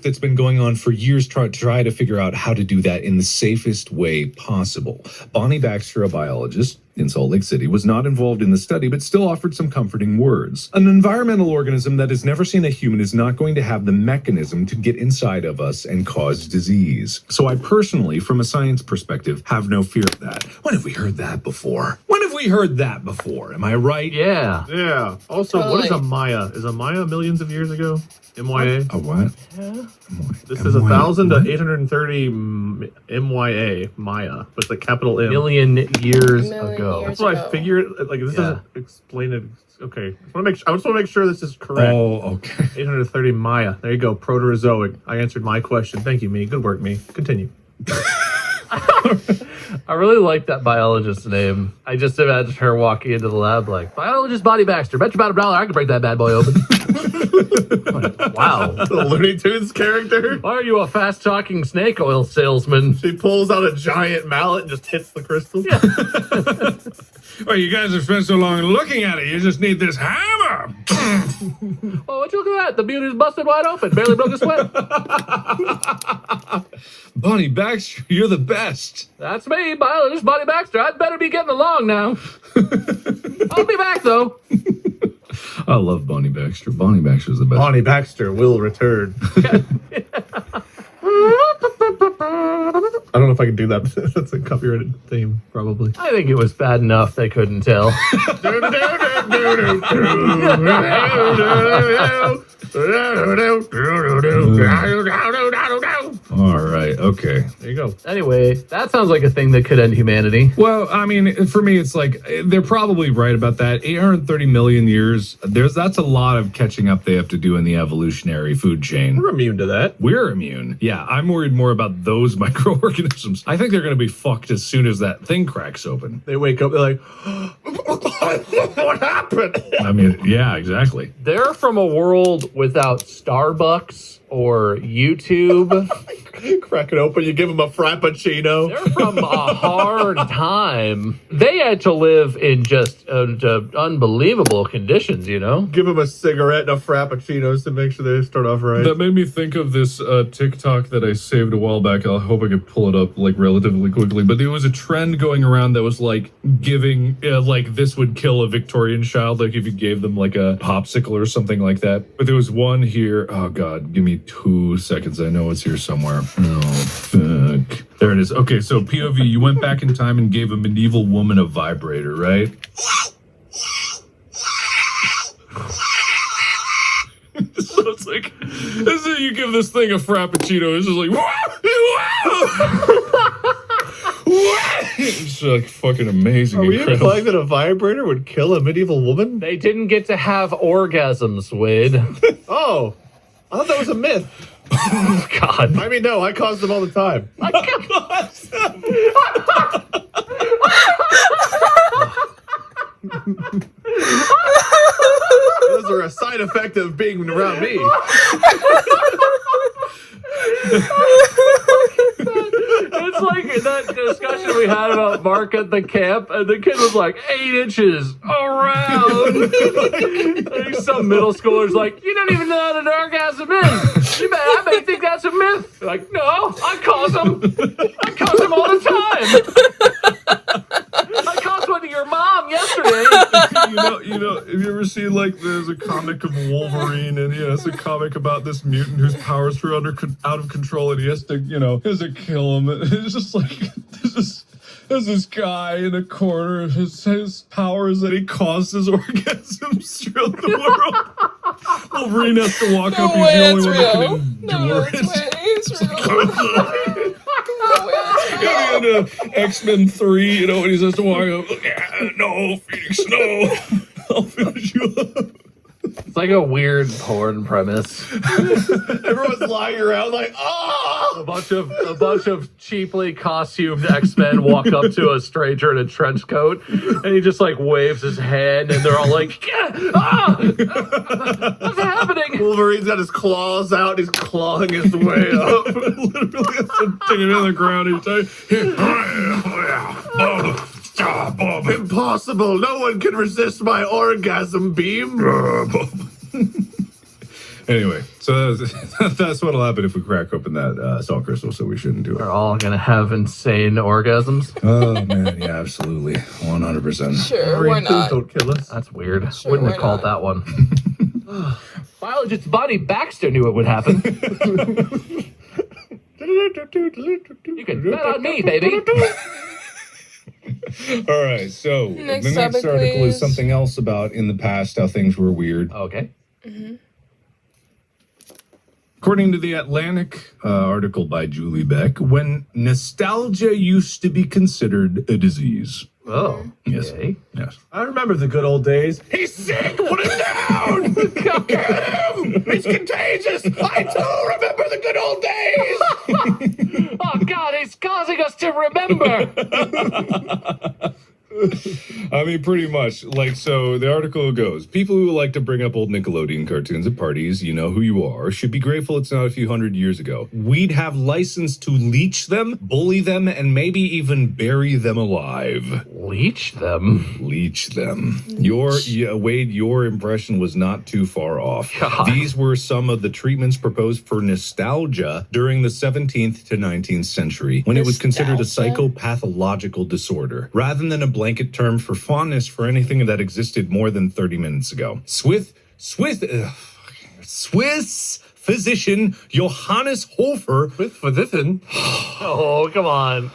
that's been going on for years to try to figure out how to do that in the safest way possible. Bonnie Baxter, a biologist in Salt Lake City, was not involved in the study, but still offered some comforting words. An environmental organism that has never seen a human is not going to have the mechanism to get inside of us and cause disease. So I personally, from a science perspective, have no fear of that. When have we heard that before? Am I right? Yeah. Yeah. Also, what is a Maya? Is a Maya millions of years ago? MYA? A what? Yeah. This is 1,000 to 830 MYA, Maya, with the capital M. Million years ago. That's what I figured. Like, this doesn't explain it. Okay. I just want to make sure this is correct. Oh, okay. 830 Maya. There you go. Proterozoic. I answered my question. Thank you, me. Good work, me. Continue. I really like that biologist's name. I just imagine her walking into the lab like, biologist Bonnie Baxter. Bet you about $1 I can break that bad boy open. Like, wow. The Looney Tunes character. Why are you a fast-talking snake oil salesman? She pulls out a giant mallet and just hits the crystal. Yeah. Well, you guys have spent so long looking at it. You just need this hammer. Oh, what you look at that? The beauty's busted wide open. Barely broke a sweat. Bonnie Baxter, you're the best. That's me, biologist Bonnie Baxter. I'd better be getting along now. I'll be back, though. I love Bonnie Baxter. Bonnie Baxter's the best. Bonnie Baxter will return. I don't know if I can do that. That's a copyrighted theme, probably. I think it was bad enough they couldn't tell. All right. Okay. There you go. Anyway, that sounds like a thing that could end humanity. Well, I mean, for me, it's like they're probably right about that. 830 million years. That's a lot of catching up they have to do in the evolutionary food chain. We're immune to that. We're immune. Yeah, I'm worried more about those microorganisms. I think they're going to be fucked as soon as that thing cracks open. They wake up, they're like, what happened? I mean, yeah, exactly. They're from a world without Starbucks or YouTube. Crack it open, you give them a frappuccino. They're from a hard time. They had to live in just unbelievable conditions, you know? Give them a cigarette and a frappuccino to make sure they start off right. That made me think of this TikTok that I saved a while back. I hope I could pull it up like relatively quickly. But there was a trend going around that was like giving, like this would kill a Victorian child, like if you gave them like a popsicle or something like that. But there was one here. Oh God, give me 2 seconds. I know it's here somewhere. Oh, fuck. There it is. Okay, so POV, you went back in time and gave a medieval woman a vibrator, right? So it's like, as if you give this thing a frappuccino, it's just like, it's like fucking amazing. Are we incredible. implying that a vibrator would kill a medieval woman? They didn't get to have orgasms, Wade. Oh, I thought that was a myth. God. I mean, no, I cause them all the time. Those are a side effect of being around me. It's like that discussion we had about Mark at the camp, and the kid was like 8 inches around. Like some middle schooler's like, you don't even know what an orgasm is. I may think that's a myth. Like, no, I cause them. I cause them all the time. I caused one to your mom yesterday. You know, have you ever seen like there's a comic of Wolverine, and it's a comic about this mutant whose powers are out of control, and he has to kill him. It's just like there's this guy in a corner. His power is that he causes orgasms throughout the world. Wolverine has to walk up. He's the only one that can endure it. At the end of X-Men 3, when he says to walk up, no, Phoenix, no, I'll finish you up. It's like a weird porn premise. Everyone's lying around like, oh! A bunch of cheaply costumed X-Men walk up to a stranger in a trench coat, and he just like waves his hand, and they're all like, what's happening? Wolverine's got his claws out, he's clawing his way up. Literally, sticking in the ground. Impossible! No one can resist my orgasm beam. Anyway, so that's what'll happen if we crack open that salt crystal. So we shouldn't do it. They're all gonna have insane orgasms. Oh man, yeah, absolutely, 100%. Sure, why not? Don't kill us. That's weird. Sure, Wouldn't have why called not? that one. Biologist Bonnie Baxter knew it would happen. You can bet on me, baby. All right, so Next the next topic, article please. is something else about in the past how things were weird. Okay. According to the Atlantic article by Julie Beck, when nostalgia used to be considered a disease. Oh. Yes. Okay. Yes. I remember the good old days. He's sick! Put him down! Get him! It's contagious! I too remember the good old days! Oh God, he's causing us to remember. I mean, pretty much. Like, so the article goes, people who like to bring up old Nickelodeon cartoons at parties, you know who you are, should be grateful it's not a few hundred years ago. We'd have license to leech them, bully them, and maybe even bury them alive. Leech them. Leech them. Wade, your impression was not too far off. God. These were some of the treatments proposed for nostalgia during the 17th to 19th century, when it was considered a Nostalgia? psychopathological disorder, rather than a blanket term for fondness for anything that existed more than 30 minutes ago. Swiss physician Johannes Hofer. Swiss physician? Oh, come on.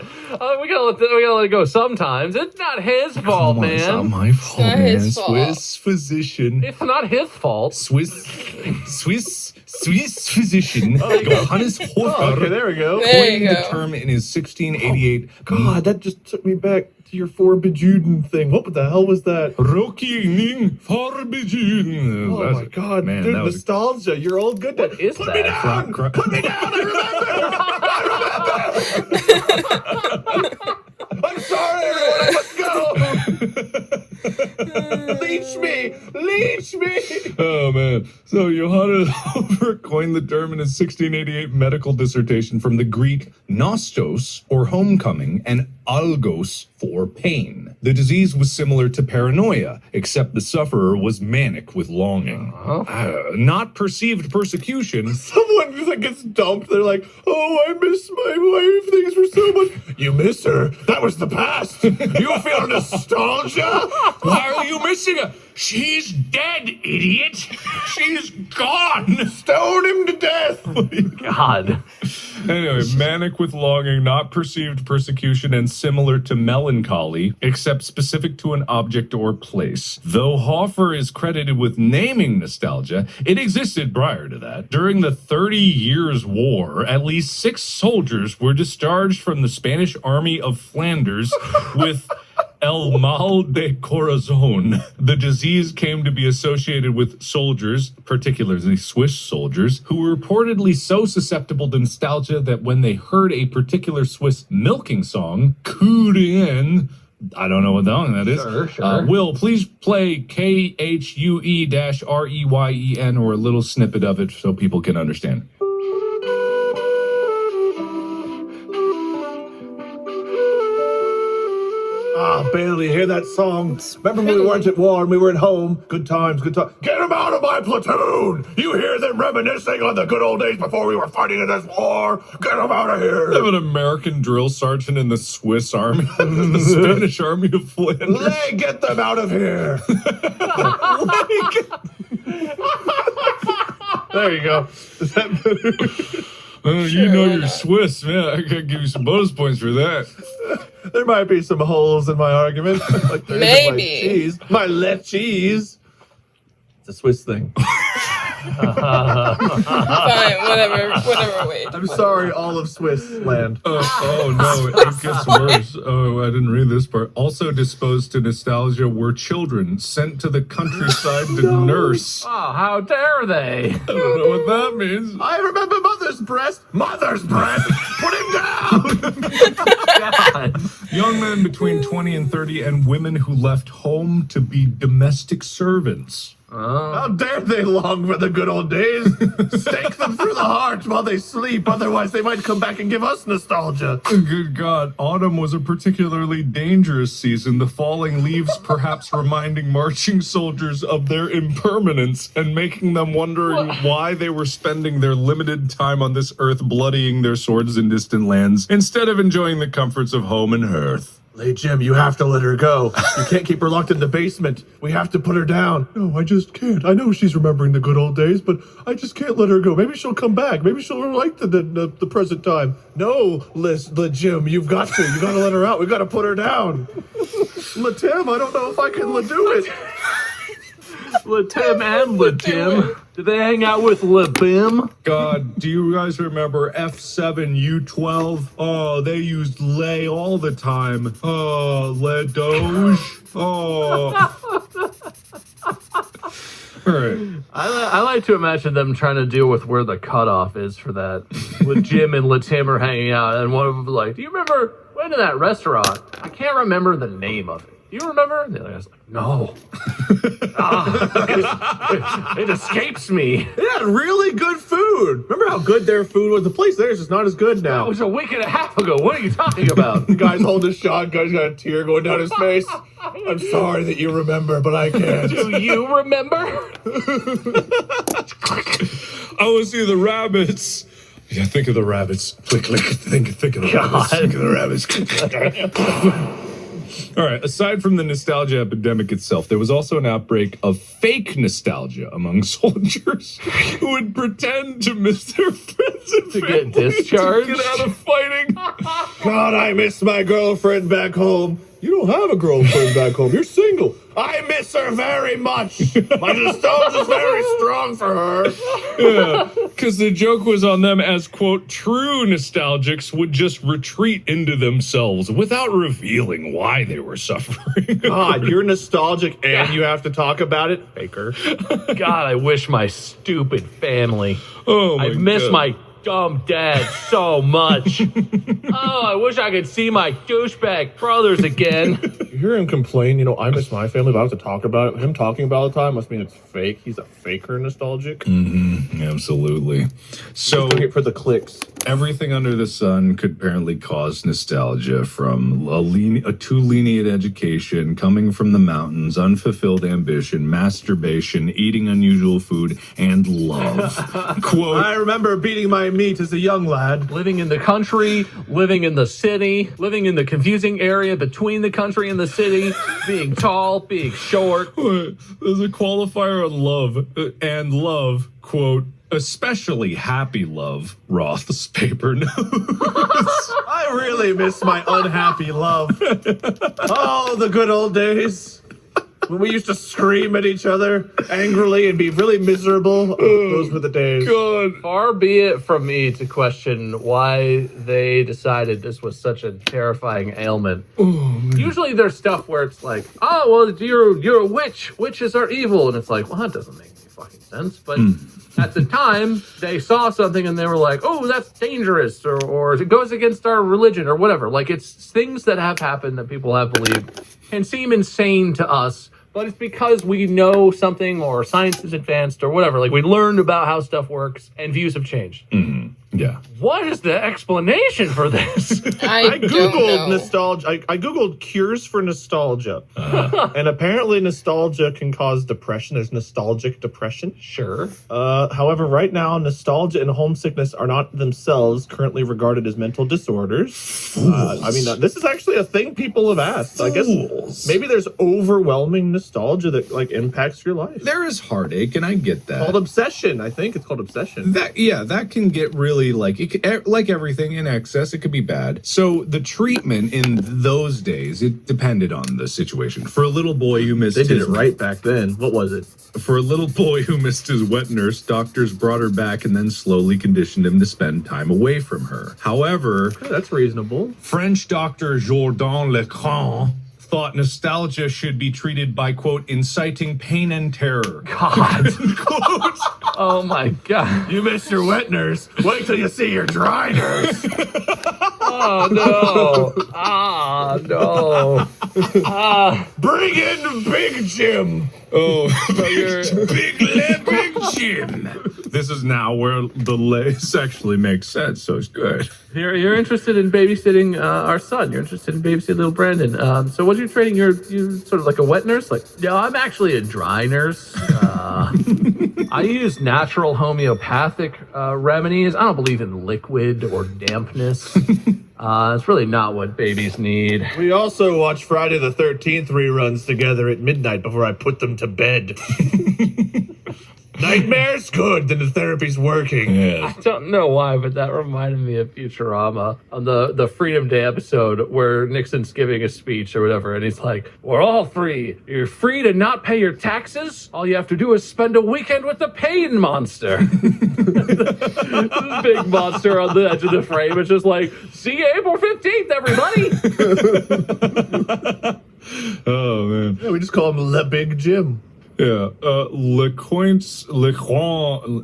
We gotta let it go sometimes. It's not his fault, man. It's not my fault, not man. his fault. Swiss physician. It's not his fault. Swiss physician Johannes Hofer. Okay, there we go. There you coined go. the term in his 1688 God, that just took me back to your Forbidden thing. What the hell was that? Rocking Forbidden. Oh my God, man, dude, that was nostalgia. You're all good. What is Put that? me down. Put me down. I remember. I'm sorry, everyone. Let's go. Leech me. Oh man. So Johannes Hofer coined the term in his 1688 medical dissertation from the Greek nostos, or homecoming, and algos, for pain. The disease was similar to paranoia, except the sufferer was manic with longing. Not perceived persecution. Someone just like gets dumped. They're like, "Oh, I miss my wife. Things were so much." You miss her? That was the past. You feel nostalgia? Why are you missing her? She's dead, idiot. She's gone. Stone him to death. God. Anyway, manic with longing, not perceived persecution, and similar to melancholy, except specific to an object or place. Though Hofer is credited with naming nostalgia, it existed prior to that. During the 30 Years' War, at least 6 soldiers were discharged from the Spanish Army of Flanders with El Mal de Corazon. The disease came to be associated with soldiers, particularly Swiss soldiers, who were reportedly so susceptible to nostalgia that when they heard a particular Swiss milking song, Kurien, I don't know what song that is. Sure. Will, please play KHUE-REYEN or a little snippet of it so people can understand. Barely hear that song. Remember when we weren't at war and we were at home? Good times, good times. Get them out of my platoon! You hear them reminiscing on the good old days before we were fighting in this war? Get them out of here! Have an American drill sergeant in the Swiss army, the Spanish army of Flanders. Get them out of here! There you go. Is that better? You know you're Swiss, man. I gotta give you some bonus points for that. There might be some holes in my argument. Like there is in Maybe. my cheese. My left cheese. It's a Swiss thing. Fine, whatever, wait. I'm sorry, all of Swiss land. Oh no, it gets worse. Oh, I didn't read this part. Also disposed to nostalgia were children sent to the countryside to nurse. Oh, how dare they? I don't know what that means. I remember mother's breast. Mother's breast! Put him down! God. Young men between 20 and 30 and women who left home to be domestic servants. How dare they long for the good old days? Stake them through the heart while they sleep, otherwise they might come back and give us nostalgia. Good God, autumn was a particularly dangerous season, the falling leaves perhaps reminding marching soldiers of their impermanence and making them wondering why they were spending their limited time on this earth bloodying their swords in distant lands instead of enjoying the comforts of home and hearth. Hey, Jim, you have to let her go. You can't keep her locked in the basement. We have to put her down. No, I just can't. I know she's remembering the good old days, but I just can't let her go. Maybe she'll come back. Maybe she'll like the present time. No, Jim, you've got to. You got to let her out. We got to put her down. Tim, I don't know if I can do it. Tim and Tim. Did they hang out with Bim? God, do you guys remember F7U12? Oh, they used lay all the time. Oh, le doge. Oh. All right. I like to imagine them trying to deal with where the cutoff is for that. With Jim and Tim are hanging out, and one of them was like, do you remember when in that restaurant? I can't remember the name of it. Do you remember? And the other guy's like, no. It escapes me. They had really good food. Remember how good their food was? The place there is just not as good now. That was a week and a half ago. What are you talking about? The guy's holding a shotgun. He's got a tear going down his face. I'm sorry that you remember, but I can't. Do you remember? I want to see the rabbits. Yeah, think of the rabbits. Click. Think of the rabbits. Think of the rabbits. All right. Aside from the nostalgia epidemic itself, there was also an outbreak of fake nostalgia among soldiers who would pretend to miss their friends and to get discharged, to get out of fighting. God, I miss my girlfriend back home. You don't have a girlfriend back home. You're single. I miss her very much. My nostalgia's very strong for her. Yeah, because the joke was on them as, quote, true nostalgics would just retreat into themselves without revealing why they were suffering. God, you're nostalgic and you have to talk about it? Faker. God, I wish my stupid family. Oh, my I miss God. my dumb dad so much. Oh, I wish I could see my douchebag brothers again. You hear him complain, I miss my family, but I have to talk about it. Him talking about it all the time must mean it's fake. He's a faker nostalgic. Mm-hmm, absolutely. So doing it for the clicks. Everything under the sun could apparently cause nostalgia, from a too lenient education, coming from the mountains, unfulfilled ambition, masturbation, eating unusual food, and love. Quote, I remember beating my meat as a young lad. Living in the country, living in the city, living in the confusing area between the country and the city, being tall, being short. There's a qualifier on love, and love, quote, especially happy love, Roth's paper notes. I really miss my unhappy love. Oh, the good old days. When we used to scream at each other angrily and be really miserable. Those were the days. God. Far be it from me to question why they decided this was such a terrifying ailment. Usually there's stuff where it's like, oh, well, you're a witch. Witches are evil. And it's like, well, that doesn't make any fucking sense. But at the time, they saw something and they were like, oh, that's dangerous, or it goes against our religion or whatever. Like, it's things that have happened that people have believed and seem insane to us. But it's because we know something, or science is advanced, or whatever. Like, we learned about how stuff works, and views have changed. Mm-hmm. Yeah. What is the explanation for this? I Googled nostalgia. I Googled cures for nostalgia. And apparently nostalgia can cause depression. There's nostalgic depression. Sure. However, right now, nostalgia and homesickness are not themselves currently regarded as mental disorders. This is actually a thing people have asked. I guess maybe there's overwhelming nostalgia that impacts your life. There is heartache, and I get that. Called obsession. I think it's called obsession. That can get really like everything in excess. It could be bad. So the treatment in those days, it depended on the situation. For a little boy who missed they did it right back then. What was it? For a little boy who missed his wet nurse, doctors brought her back and then slowly conditioned him to spend time away from her. However, that's reasonable. French doctor Jourdan Lecran thought nostalgia should be treated by, quote, inciting pain and terror. God. Oh, my God. You missed your wet nurse. Wait till you see your dry nurse. Oh, no. Ah, no. Bring in Big Jim. Oh, Big Jim. This is now where the lace actually makes sense, so it's good. You're interested in babysitting our son. You're interested in babysitting little Brandon. So what are you training? You sort of like a wet nurse? Like, no, I'm actually a dry nurse. I use natural homeopathic remedies. I don't believe in liquid or dampness. It's really not what babies need. We also watch Friday the 13th reruns together at midnight before I put them to bed. Nightmare's good, then the therapy's working. Yes. I don't know why, but that reminded me of Futurama on the Freedom Day episode where Nixon's giving a speech or whatever, and he's like, we're all free. You're free to not pay your taxes. All you have to do is spend a weekend with the pain monster. This big monster on the edge of the frame. It's just like, see you April 15th, everybody. Oh, man. Yeah, we just call him Le Big Jim. Yeah, Lecointe,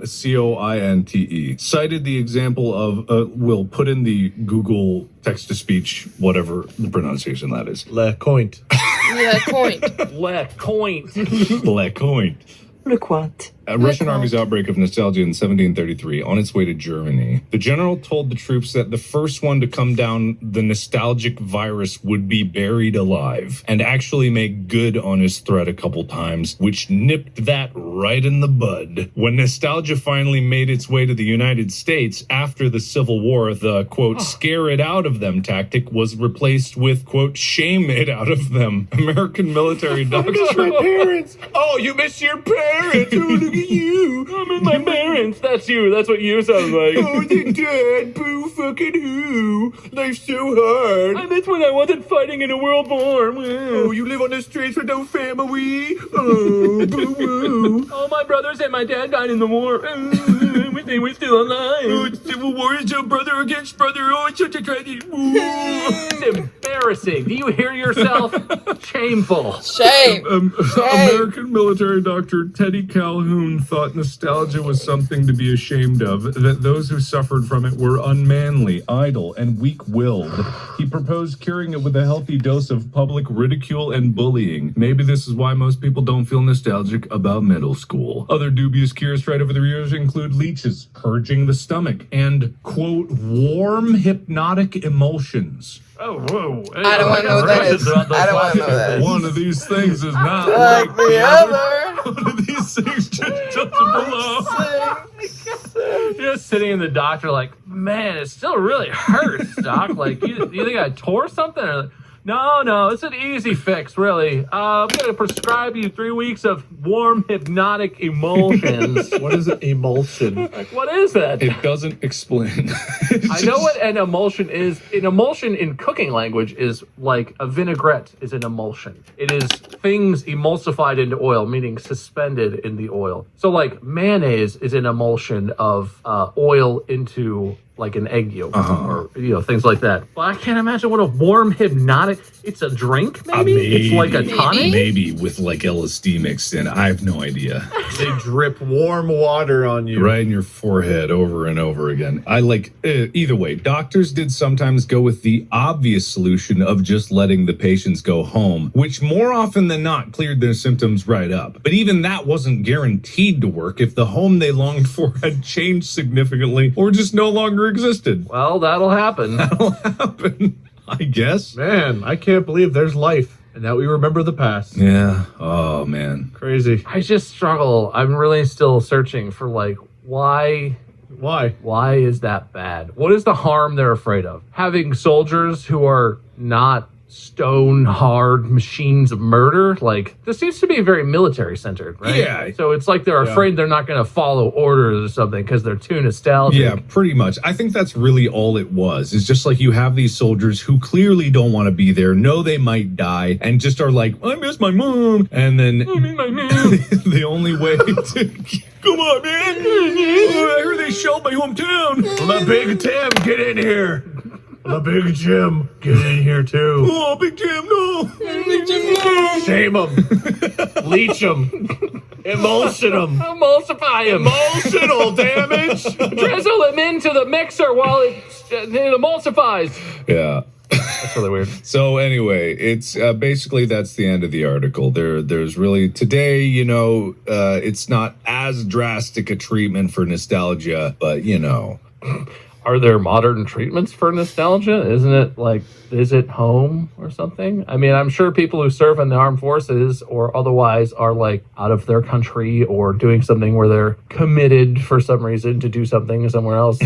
C-O-I-N-T-E, cited the example of, we'll put in the Google text-to-speech, whatever the pronunciation that is. Lecointe. Lecointe. Lecointe. Lecointe. Le Quant. A Russian army's outbreak of nostalgia in 1733 on its way to Germany. The general told the troops that the first one to come down the nostalgic virus would be buried alive, and actually make good on his threat a couple times, which nipped that right in the bud. When nostalgia finally made its way to the United States after the Civil War, the, quote, scare it out of them tactic was replaced with, quote, shame it out of them. American military doctrine. My parents. Oh, you miss your parents. Oh, look at you. I miss my parents. That's you. That's what you sound like. Oh, the dad. Boo fucking who. Life's so hard. I miss when I wasn't fighting in a world war. Oh, you live on the streets with no family. Oh, boo-woo. All my brothers and my dad died in the war. They were still alive. Oh, Civil War is a brother against brother. Oh, it's such a tragedy. It's embarrassing. Do you hear yourself? Shameful. Shame. American military doctor Teddy Calhoun thought nostalgia was something to be ashamed of, that those who suffered from it were unmanly, idle, and weak-willed. He proposed curing it with a healthy dose of public ridicule and bullying. Maybe this is why most people don't feel nostalgic about middle school. Other dubious cures tried over the years include leeches, purging the stomach, and, quote, warm hypnotic emulsions. Oh, whoa. I don't want to know what that is. I don't want to know what that is. One of these things is not Like the other. One of these things just doesn't belong. You're just sitting in the doctor like, man, it still really hurts, doc. Like, you think I tore something? Or, no, it's an easy fix, really. I'm going to prescribe you 3 weeks of warm hypnotic emulsions. What is an emulsion? Like, what is that? It doesn't explain. I know what an emulsion is. An emulsion in cooking language is like a vinaigrette is an emulsion. It is things emulsified into oil, meaning suspended in the oil. So like mayonnaise is an emulsion of oil into like an egg yolk or things like that. Well, I can't imagine what a warm hypnotic. It's a drink, maybe? It's like a tonic. Maybe with like LSD mixed in. I have no idea. They drip warm water on you. Right in your forehead over and over again. I like either way. Doctors did sometimes go with the obvious solution of just letting the patients go home, which more often than not cleared their symptoms right up. But even that wasn't guaranteed to work if the home they longed for had changed significantly or just no longer existed. Well, that'll happen. That'll happen, I guess. Man, I can't believe there's life and that we remember the past. Yeah. Oh, man. Crazy. I just struggle. I'm really still searching for like, why is that bad? What is the harm they're afraid of? Having soldiers who are not stone hard machines of murder, like this seems to be very military centered, right? Yeah. So it's like they're afraid they're not going to follow orders or something because they're too nostalgic. Yeah, pretty much. I think that's really all it was. It's just like you have these soldiers who clearly don't want to be there, know they might die, and just are like, I miss my mom. And then I miss my mom. the only way to come on, man. I heard they shelled my hometown. The Big Tim, get in here. The Big Jim, get in here too. Oh, Big Jim, no. Big Jim, no. Shame him. Leech him. Emulsion him. Emulsify him. Emotional damage. Drizzle him into the mixer while it emulsifies. Yeah. That's really weird. So anyway, it's basically that's the end of the article. There's really today, it's not as drastic a treatment for nostalgia, but Are there modern treatments for nostalgia? Isn't it like visit home or something? I mean, I'm sure people who serve in the armed forces or otherwise are like out of their country or doing something where they're committed for some reason to do something somewhere else.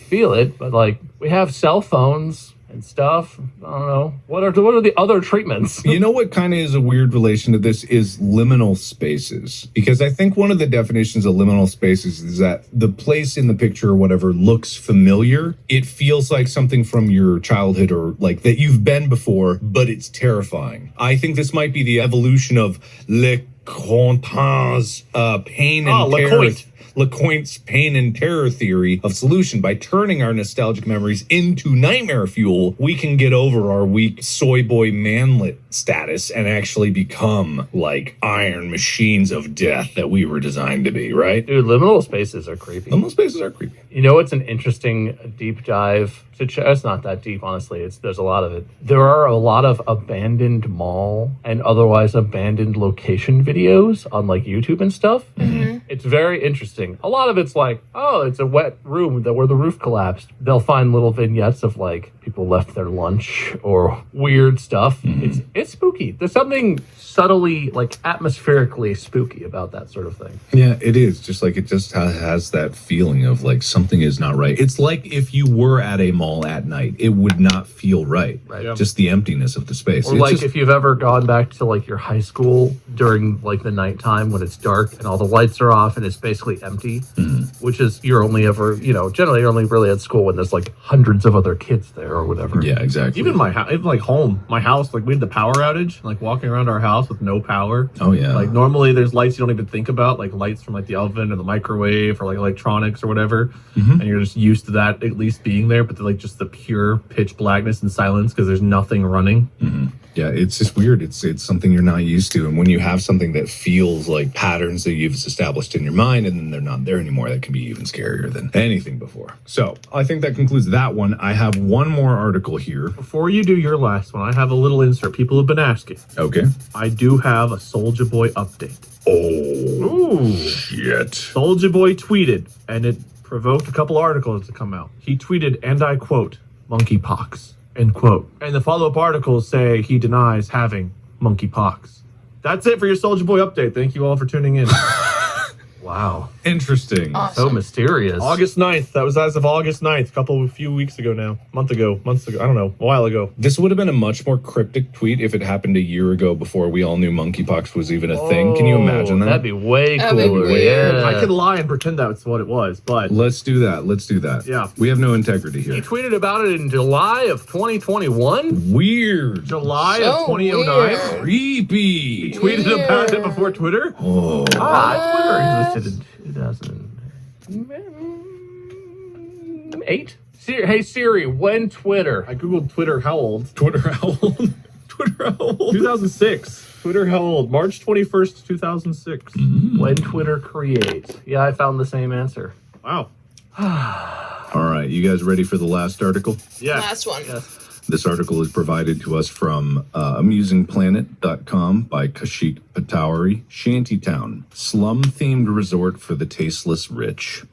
Feel it, but like we have cell phones and stuff. I don't know. What are the other treatments? You know what kind of is a weird relation to this is liminal spaces. Because I think one of the definitions of liminal spaces is that the place in the picture or whatever looks familiar. It feels like something from your childhood or like that you've been before, but it's terrifying. I think this might be the evolution of Le Conte's pain and terror. LeCointe's pain and terror theory of solution. By turning our nostalgic memories into nightmare fuel, we can get over our weak soy boy manlet status and actually become like iron machines of death that we were designed to be, right? Dude, liminal spaces are creepy. Liminal spaces are creepy. You know what's an interesting deep dive? It's not that deep, honestly. There's a lot of it. There are a lot of abandoned mall and otherwise abandoned location videos on like YouTube and stuff. Mm-hmm. It's very interesting. A lot of it's like, oh, it's a wet room where the roof collapsed. They'll find little vignettes of like people left their lunch or weird stuff. Mm-hmm. It's spooky. There's something subtly, like atmospherically spooky about that sort of thing. Yeah, it is. Just like it just has that feeling of like something is not right. It's like if you were at a mall at night, it would not feel right. Right. Just the emptiness of the space. Or like if you've ever gone back to like your high school during like the nighttime when it's dark and all the lights are off and it's basically empty, which is you're only ever, generally you're only really at school when there's like hundreds of other kids there or whatever. Yeah, exactly. Even my house, my house, like we had the power outage, like walking around our house with no power. Oh yeah. Like normally there's lights you don't even think about, like lights from like the oven or the microwave or like electronics or whatever. And you're just used to that at least being there, but they're like just the pure pitch blackness and silence because there's nothing running. Yeah, it's just weird. It's something you're not used to. And when you have something that feels like patterns that you've established in your mind and then they're not there anymore, that can be even scarier than anything before. So I think that concludes that one. I have one more article here. Before you do your last one, I have a little insert. People have been asking. Okay. I do have a Soulja Boy update. Oh, shit. Soulja Boy tweeted, and it provoked a couple articles to come out. He tweeted, and I quote, monkeypox, end quote. And the follow-up articles say he denies having monkeypox. That's it for your Soulja Boy update. Thank you all for tuning in. Wow. Interesting. Awesome. So mysterious. August 9th. That was as of August 9th. A few weeks ago now. Months ago. I don't know. A while ago. This would have been a much more cryptic tweet if it happened a year ago before we all knew monkeypox was even a thing. Can you imagine that? That'd be way That'd be cooler. weird. Yeah. I could lie and pretend that's what it was, but... Let's do that. Yeah. We have no integrity here. He tweeted about it in July of 2021. Weird. July So of 2009? weird. Creepy. Tweeted about it before Twitter? Oh. Twitter existed in 2008. Hey Siri, when Twitter? I googled Twitter how old. Twitter how old? Twitter how old? 2006. Twitter how old? March 21st, 2006. When Twitter creates. Yeah, I found the same answer. Wow. All right, you guys ready for the last article? Yeah. Last one. Yes. This article is provided to us from amusingplanet.com by Kashik Patauri. Shantytown, slum-themed resort for the tasteless rich.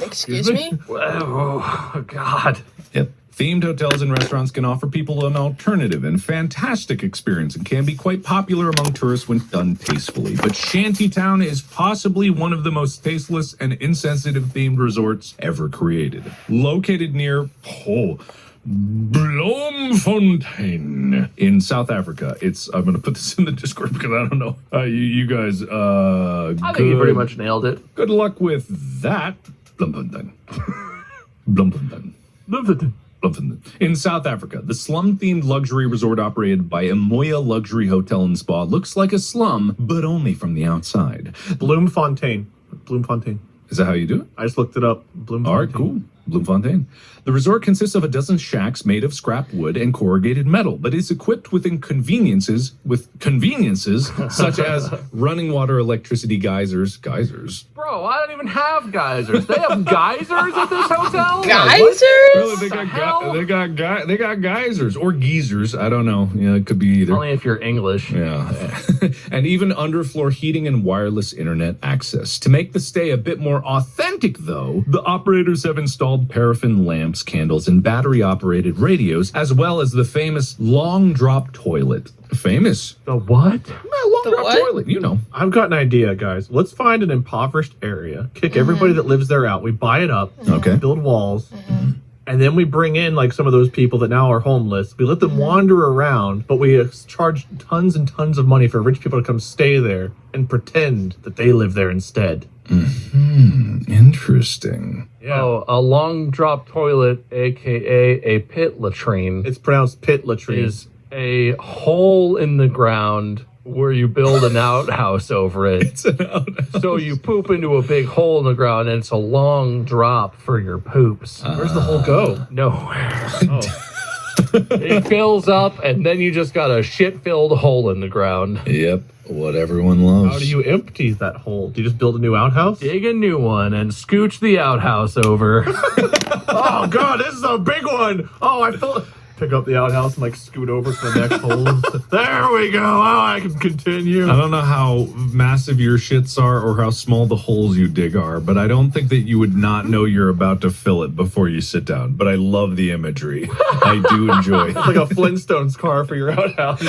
Excuse me? Oh, God. Yep. Themed hotels and restaurants can offer people an alternative and fantastic experience and can be quite popular among tourists when done tastefully. But Shantytown is possibly one of the most tasteless and insensitive themed resorts ever created. Located near Bloemfontein in South Africa. I'm going to put this in the Discord because I don't know. You guys, I think you pretty much nailed it. good luck with that. Bloemfontein. Bloemfontein. In South Africa, the slum-themed luxury resort operated by Moya Luxury Hotel and Spa looks like a slum, but only from the outside. Bloemfontein. Is that how you do it? I just looked it up. Bloemfontein. All right, cool. Bloemfontein. The resort consists of a dozen shacks made of scrap wood and corrugated metal, but is equipped with conveniences such as running water, electricity, geysers. Bro, I don't even have geysers. They have geysers at this hotel? Geysers? Really, they got geysers or geezers. I don't know. Yeah, it could be either. Only if you're English. Yeah. And even underfloor heating and wireless internet access. To make the stay a bit more authentic, though, the operators have installed paraffin lamps, candles, and battery-operated radios, as well as the famous long drop toilet. Famous? The what? Long drop what? toilet, you know. I've got an idea, guys. Let's find an impoverished area, kick everybody that lives there out. We buy it up, Okay. build walls, and then we bring in like some of those people that now are homeless. We let them wander around, but we charge tons and tons of money for rich people to come stay there and pretend that they live there instead. Interesting. Yeah. Oh, a long drop toilet, aka a pit latrine, It's pronounced pit latrine. is a hole in the ground where you build an outhouse over it. It's an outhouse. So you poop into a big hole in the ground, and it's a long drop for your poops. Where's the hole go? Nowhere. Oh. It fills up, and then you just got a shit-filled hole in the ground. Yep, what everyone loves. How do you empty that hole? Do you just build a new outhouse? Dig a new one and scooch the outhouse over. Oh, God, this is a big one. Oh, I feel... Pick up the outhouse and, like, scoot over to the next hole. There we go. Oh, I can continue. I don't know how massive your shits are or how small the holes you dig are, but I don't think that you would not know you're about to fill it before you sit down. But I love the imagery. I do enjoy it. It's like a Flintstones car for your outhouse.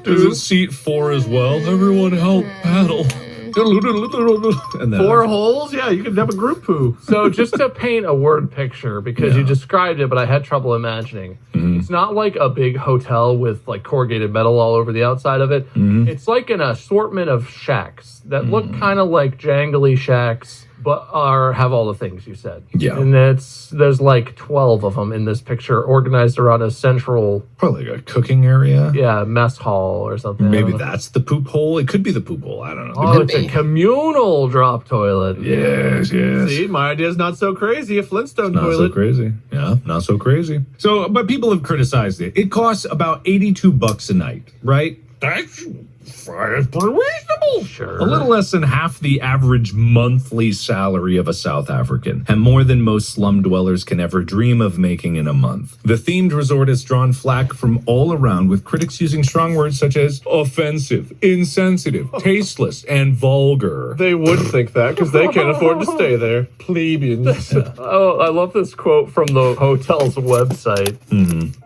Is it seat 4 as well? Everyone help paddle. And then 4 holes? Yeah, you could have a group poo. So just to paint a word picture, because you described it, but I had trouble imagining. It's not like a big hotel with like corrugated metal all over the outside of it. It's like an assortment of shacks that look kind of like jangly shacks, but have all the things you said. Yeah. And there's like 12 of them in this picture, organized around a central, probably like a cooking area. yeah, mess hall or something. Maybe that's the poop hole. It could be the poop hole. I don't know. Oh, it's a communal drop toilet. Yes. See, my idea's not so crazy. A Flintstone Not toilet. so crazy. Yeah, not so crazy. So, but people have criticized it. It costs about $82 a night, right? That's reasonable. Sure. A little less than half the average monthly salary of a South African, and more than most slum dwellers can ever dream of making in a month. The themed resort has drawn flack from all around, with critics using strong words such as offensive, insensitive, tasteless, and vulgar. They would think that because they can't afford to stay there. Plebeians. Oh, I love this quote from the hotel's website.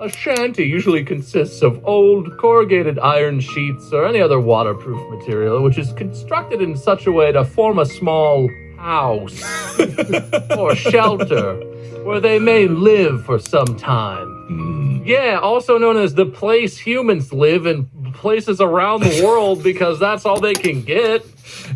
A shanty usually consists of old corrugated iron sheets or any other waterproof material, which is constructed in such a way to form a small house or shelter where they may live for some time. Yeah, also known as the place humans live in places around the world because that's all they can get.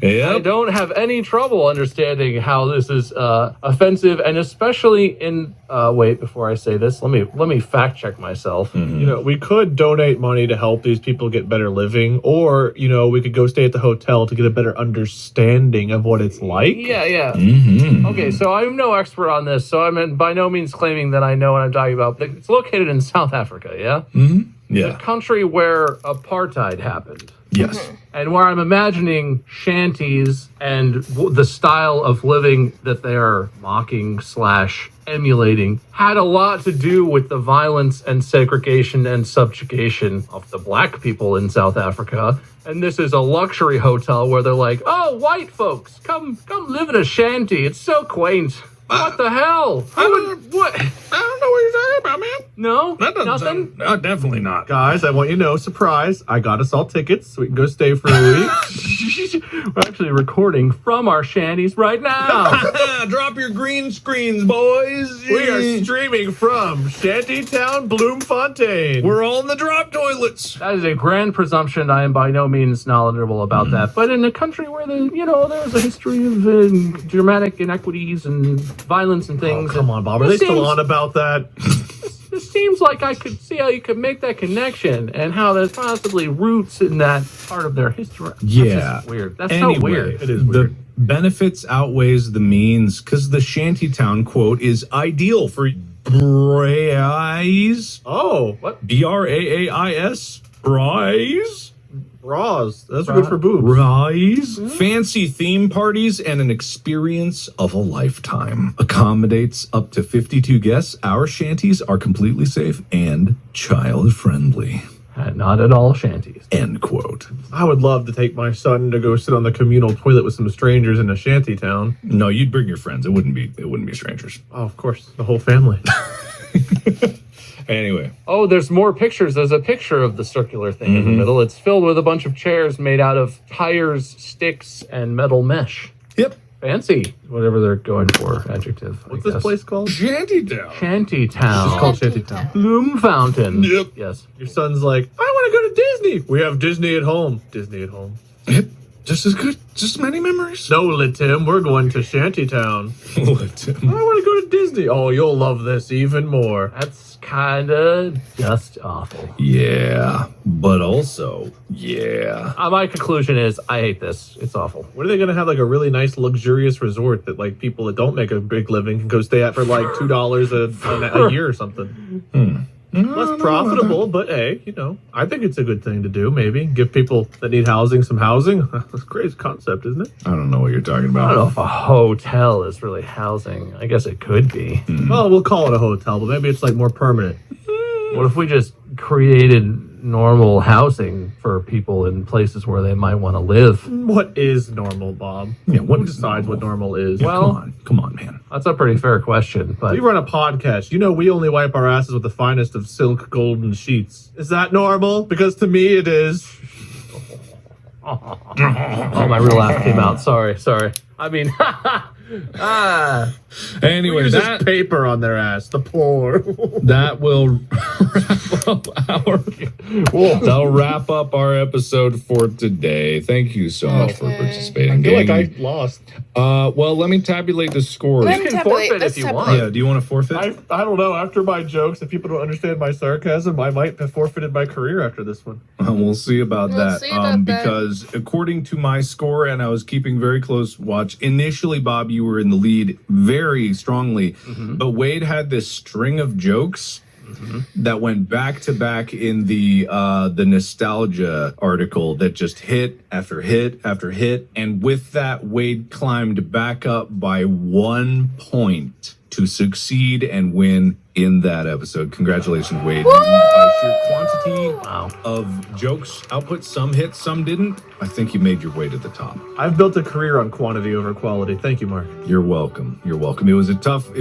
I don't have any trouble understanding how this is offensive, and especially in wait, before I say this, let me fact check myself. You know, we could donate money to help these people get better living, or you know, we could go stay at the hotel to get a better understanding of what it's like. Yeah. Okay, so I'm no expert on this, so I'm by no means claiming that I know what I'm talking about. It's located in South Africa, yeah? Yeah. The country where apartheid happened. Yes. And where I'm imagining shanties and the style of living that they are mocking / emulating had a lot to do with the violence and segregation and subjugation of the black people in South Africa. And this is a luxury hotel where they're like, oh, white folks, come live in a shanty. It's so quaint. What the hell? What? I don't know what you're talking about, man. No? That doesn't Nothing? sound, no, definitely not. Guys, I want you to know, surprise, I got us all tickets so we can go stay for a week. We're actually recording from our shanties right now. Drop your green screens, boys. We are streaming from Shantytown, Bloemfontein. We're all in the drop toilets. That is a grand presumption. I am by no means knowledgeable about that. But in a country where there's a history of dramatic inequities and violence and things. Oh, come on, Bob. Are they still on about that? It seems like I could see how you could make that connection and how there's possibly roots in that part of their history. Yeah. That's just weird. That's Anyway, so weird. It is weird. The benefits outweighs the means because the shantytown quote is ideal for braais. Oh, What? BRAAIS. Braais. bras. Those are good for boobs. Rise, fancy theme parties, and an experience of a lifetime. Accommodates up to 52 guests. Our shanties are completely safe and child-friendly. Not at all shanties. End quote. I would love to take my son to go sit on the communal toilet with some strangers in a shanty town. No, you'd bring your friends. It wouldn't be strangers. Oh, of course, the whole family. Anyway. Oh, there's more pictures. There's a picture of the circular thing in the middle. It's filled with a bunch of chairs made out of tires, sticks, and metal mesh. Yep. Fancy. Whatever they're going for. Adjective. What's this place called? Shantytown. Shantytown. It's called Shantytown. Bloemfontein. Yep. Yes. Your son's like, I want to go to Disney. We have Disney at home. Disney at home. Yep. Just as good, just many memories. No, Tim, we're going to Shantytown. Tim. I want to go to Disney. Oh, you'll love this even more. That's kinda just awful. Yeah, but also, yeah. My conclusion is I hate this. It's awful. When are they going to have like a really nice luxurious resort that like people that don't make a big living can go stay at for like $2 a year or something? Less profitable, but hey, I think it's a good thing to do, maybe. Give people that need housing some housing. That's a great concept, isn't it? I don't know what you're talking about. I don't know if a hotel is really housing. I guess it could be. Well, we'll call it a hotel, but maybe it's like more permanent. What if we just created normal housing for people in places where they might want to live? What is normal, Bob? Yeah, what Who decides what normal is? Well, come on, man. That's a pretty fair question, but We run a podcast. We only wipe our asses with the finest of silk golden sheets. Is that normal? Because to me it is. oh, my real laugh came out. Sorry. I mean, Anyway, Use that this paper on their ass. The poor. that will that'll wrap up our episode for today. Thank you so much for participating. I feel like gang. I lost. Well, let me tabulate the scores. you can forfeit if you want. Yeah, do you want to forfeit? I don't know. After my jokes, if people don't understand my sarcasm, I might have forfeited my career after this one. We'll see about that. see about that. Because according to my score, and I was keeping very close watch, initially, Bob, you were in the lead very strongly, but Wade had this string of jokes that went back to back in the nostalgia article that just hit after hit after hit, and with that, Wade climbed back up by 1 point to succeed and win in that episode. Congratulations, Wade. By sheer quantity of jokes output, some hit, some didn't. I think you made your way to the top. I've built a career on quantity over quality. Thank you, Mark. You're welcome. You're welcome. It was a tough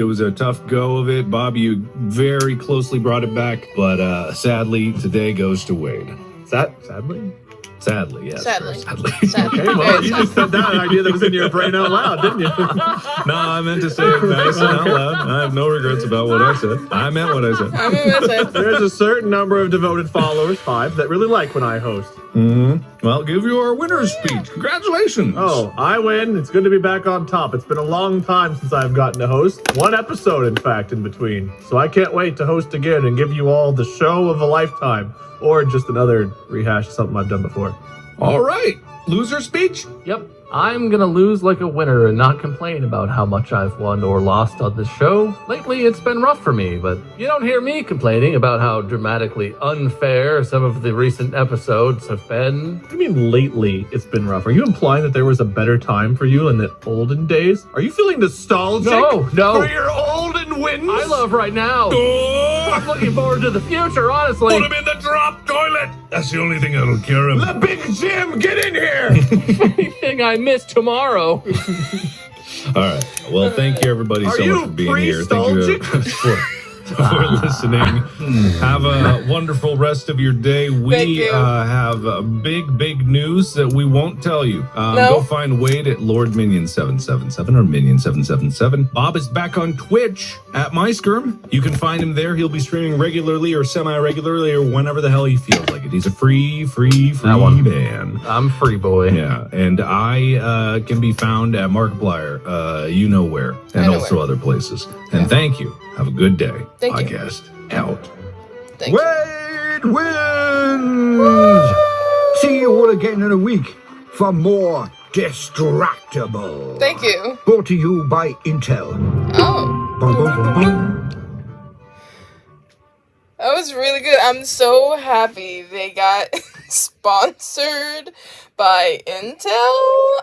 go of it. Bob, you very closely brought it back, but sadly, today goes to Wade. Sadly? Sadly, yes. Sadly. Sadly. Okay, well, you just said that idea that was in your brain out loud, didn't you? No, I meant to say it nice and out loud. I have no regrets about what I said. I meant what I said. I mean, that's it. There's a certain number of devoted followers, 5, that really like when I host. Well, give you our winner's speech. Congratulations. Oh, I win. It's good to be back on top. It's been a long time since I've gotten to host. 1 episode, in fact, in between. So I can't wait to host again and give you all the show of a lifetime. Or just another rehash of something I've done before. All right. Loser speech? Yep. I'm gonna lose like a winner and not complain about how much I've won or lost on this show. Lately, it's been rough for me, but you don't hear me complaining about how dramatically unfair some of the recent episodes have been. What do you mean lately it's been rough? Are you implying that there was a better time for you in the olden days? Are you feeling nostalgic? No. For your olden wins? I love right now. I'm looking forward to the future, honestly. Put him in the drop toilet. That's the only thing that'll cure him. The Big Jim, get in here! Anything I miss tomorrow. All right. Well, thank you, everybody, so much for being here. Thank you for listening. Have a wonderful rest of your day. We have big news that we won't tell you. Go find Wade at Lord Minion 777 or Minion 777. Bob is back on Twitch at MySkirm. You can find him there. He'll be streaming regularly or semi-regularly or whenever the hell he feels like it. He's a free man. I'm free boy. Yeah, and I can be found at Markiplier, you know where, and also other places. And thank you. Have a good day. Thank you. Podcast out. Thank you. Wade wins! See you all again in a week for more Distractible. Thank you. Brought to you by Intel. Oh. Bum, bum, bum, bum. That was really good. I'm so happy they got sponsored by Intel.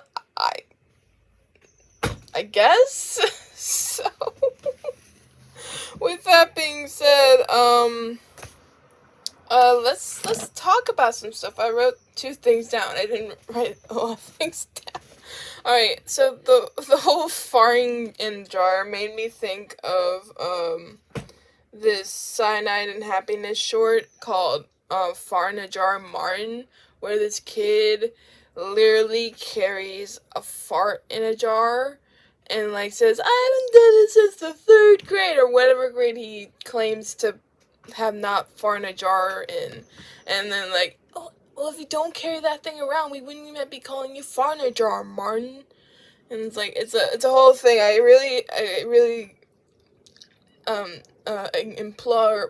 I guess. So, with that being said, let's talk about some stuff. I wrote 2 things down. I didn't write a lot of things down. Alright, so the whole farting in the jar made me think of this Cyanide and Happiness short called Fart in a Jar Martin, where this kid literally carries a fart in a jar and like says, I haven't done it since the 3rd grade or whatever grade he claims to have not farted in a jar in, and then like, oh, well, if you don't carry that thing around, we wouldn't even be calling you Farnajar, Martin. And it's like, it's a whole thing. I really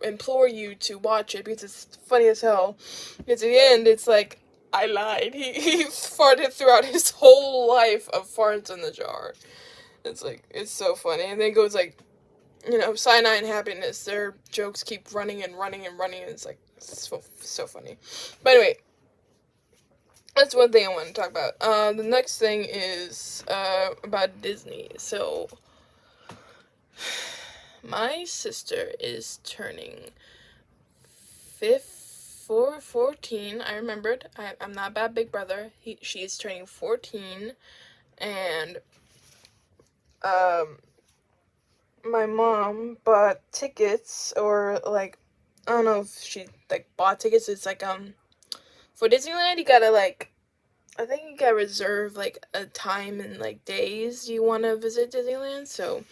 implore you to watch it, because it's funny as hell. Because at the end, it's like, I lied. He farted throughout his whole life of farts in the jar. It's like, it's so funny. And then it goes like, cyanide and happiness, their jokes keep running and running and running, and it's like, so funny. But anyway, that's one thing I want to talk about. The next thing is about Disney. So my sister is turning 14. I remembered. I'm not a bad big brother. She is turning 14, and my mom bought tickets, or like, I don't know if she like bought tickets. It's like for Disneyland, you gotta like, I think you gotta reserve like a time and like days you want to visit Disneyland. So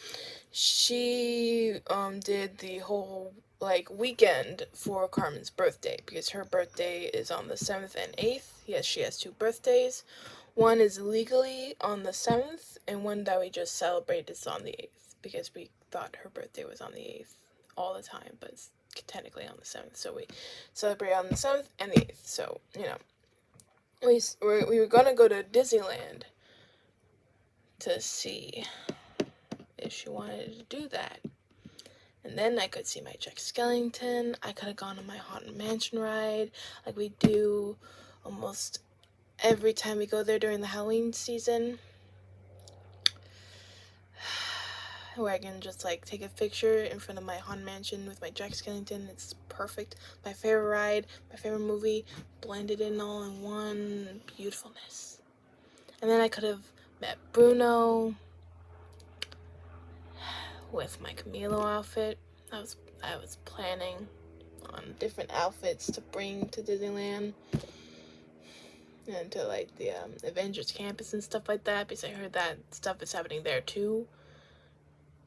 she did the whole like weekend for Carmen's birthday, because her birthday is on the 7th and 8th. Yes, she has 2 birthdays. One is legally on the 7th, and one that we just celebrate is on the 8th, because we thought her birthday was on the 8th all the time, but it's technically on the 7th, so we celebrate on the 7th and the 8th. So, we were gonna go to Disneyland to see if she wanted to do that. And then I could see my Jack Skellington. I could have gone on my Haunted Mansion ride, like we do almost every time we go there during the Halloween season, where I can just like take a picture in front of my Haunted Mansion with my Jack Skellington. It's perfect. My favorite ride, my favorite movie, blended in all in one beautifulness. And then I could have met Bruno with my Camilo outfit. I was planning on different outfits to bring to Disneyland and to like the Avengers campus and stuff like that, because I heard that stuff is happening there too.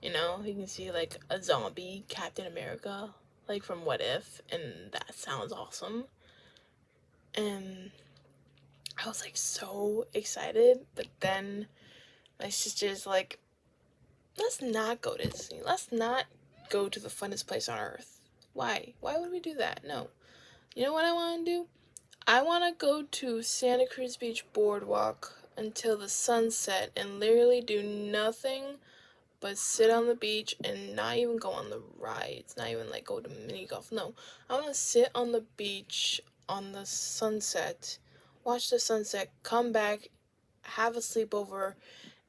You can see like a zombie Captain America, like from What If, and that sounds awesome. And I was like so excited, but then my sister's like, let's not go to Disney. Let's not go to the funnest place on earth. Why? Why would we do that? No. You know what I want to do? I want to go to Santa Cruz Beach Boardwalk until the sunset and literally do nothing but sit on the beach and not even go on the rides, not even like go to mini golf. No, I want to sit on the beach on the sunset, watch the sunset, come back, have a sleepover,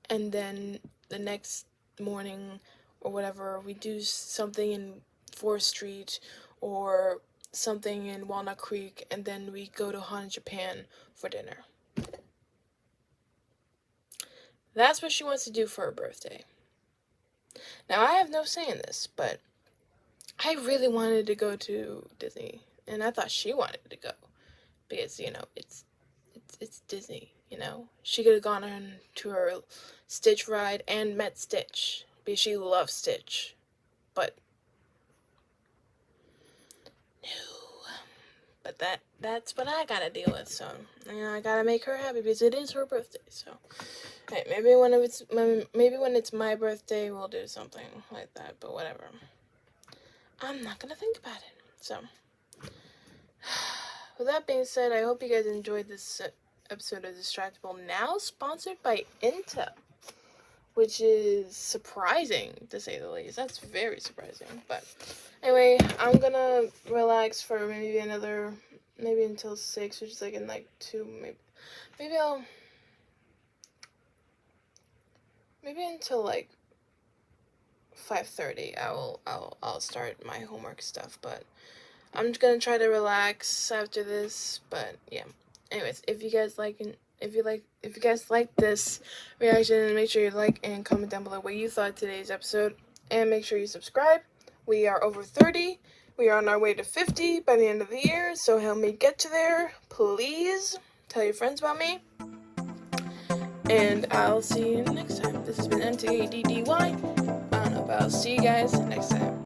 and then the next morning or whatever, we do something in 4th Street or something in Walnut Creek, and then we go to Haunted Japan for dinner. That's what she wants to do for her birthday. Now, I have no say in this, but I really wanted to go to Disney, and I thought she wanted to go, because, it's Disney, She could have gone on to her Stitch ride and met Stitch, because she loves Stitch, but no. But that's what I gotta deal with, so, I gotta make her happy, because it is her birthday, so. Hey, maybe when it's my birthday, we'll do something like that, but whatever. I'm not gonna think about it. So, with that being said, I hope you guys enjoyed this episode of Distractible, now sponsored by Intel, which is surprising, to say the least. That's very surprising, but anyway, I'm gonna relax for maybe until 6, which is like in like 2, maybe until like 5:30 I'll start my homework stuff, but I'm just gonna try to relax after this. But yeah, anyways, if you guys like this reaction, make sure you like and comment down below what you thought of today's episode, and make sure you subscribe. We are over 30. We are on our way to 50 by the end of the year, so help me get to there. Please tell your friends about me. And I'll see you next time. This has been M.A.D.D.Y. I don't know, but I'll see you guys next time.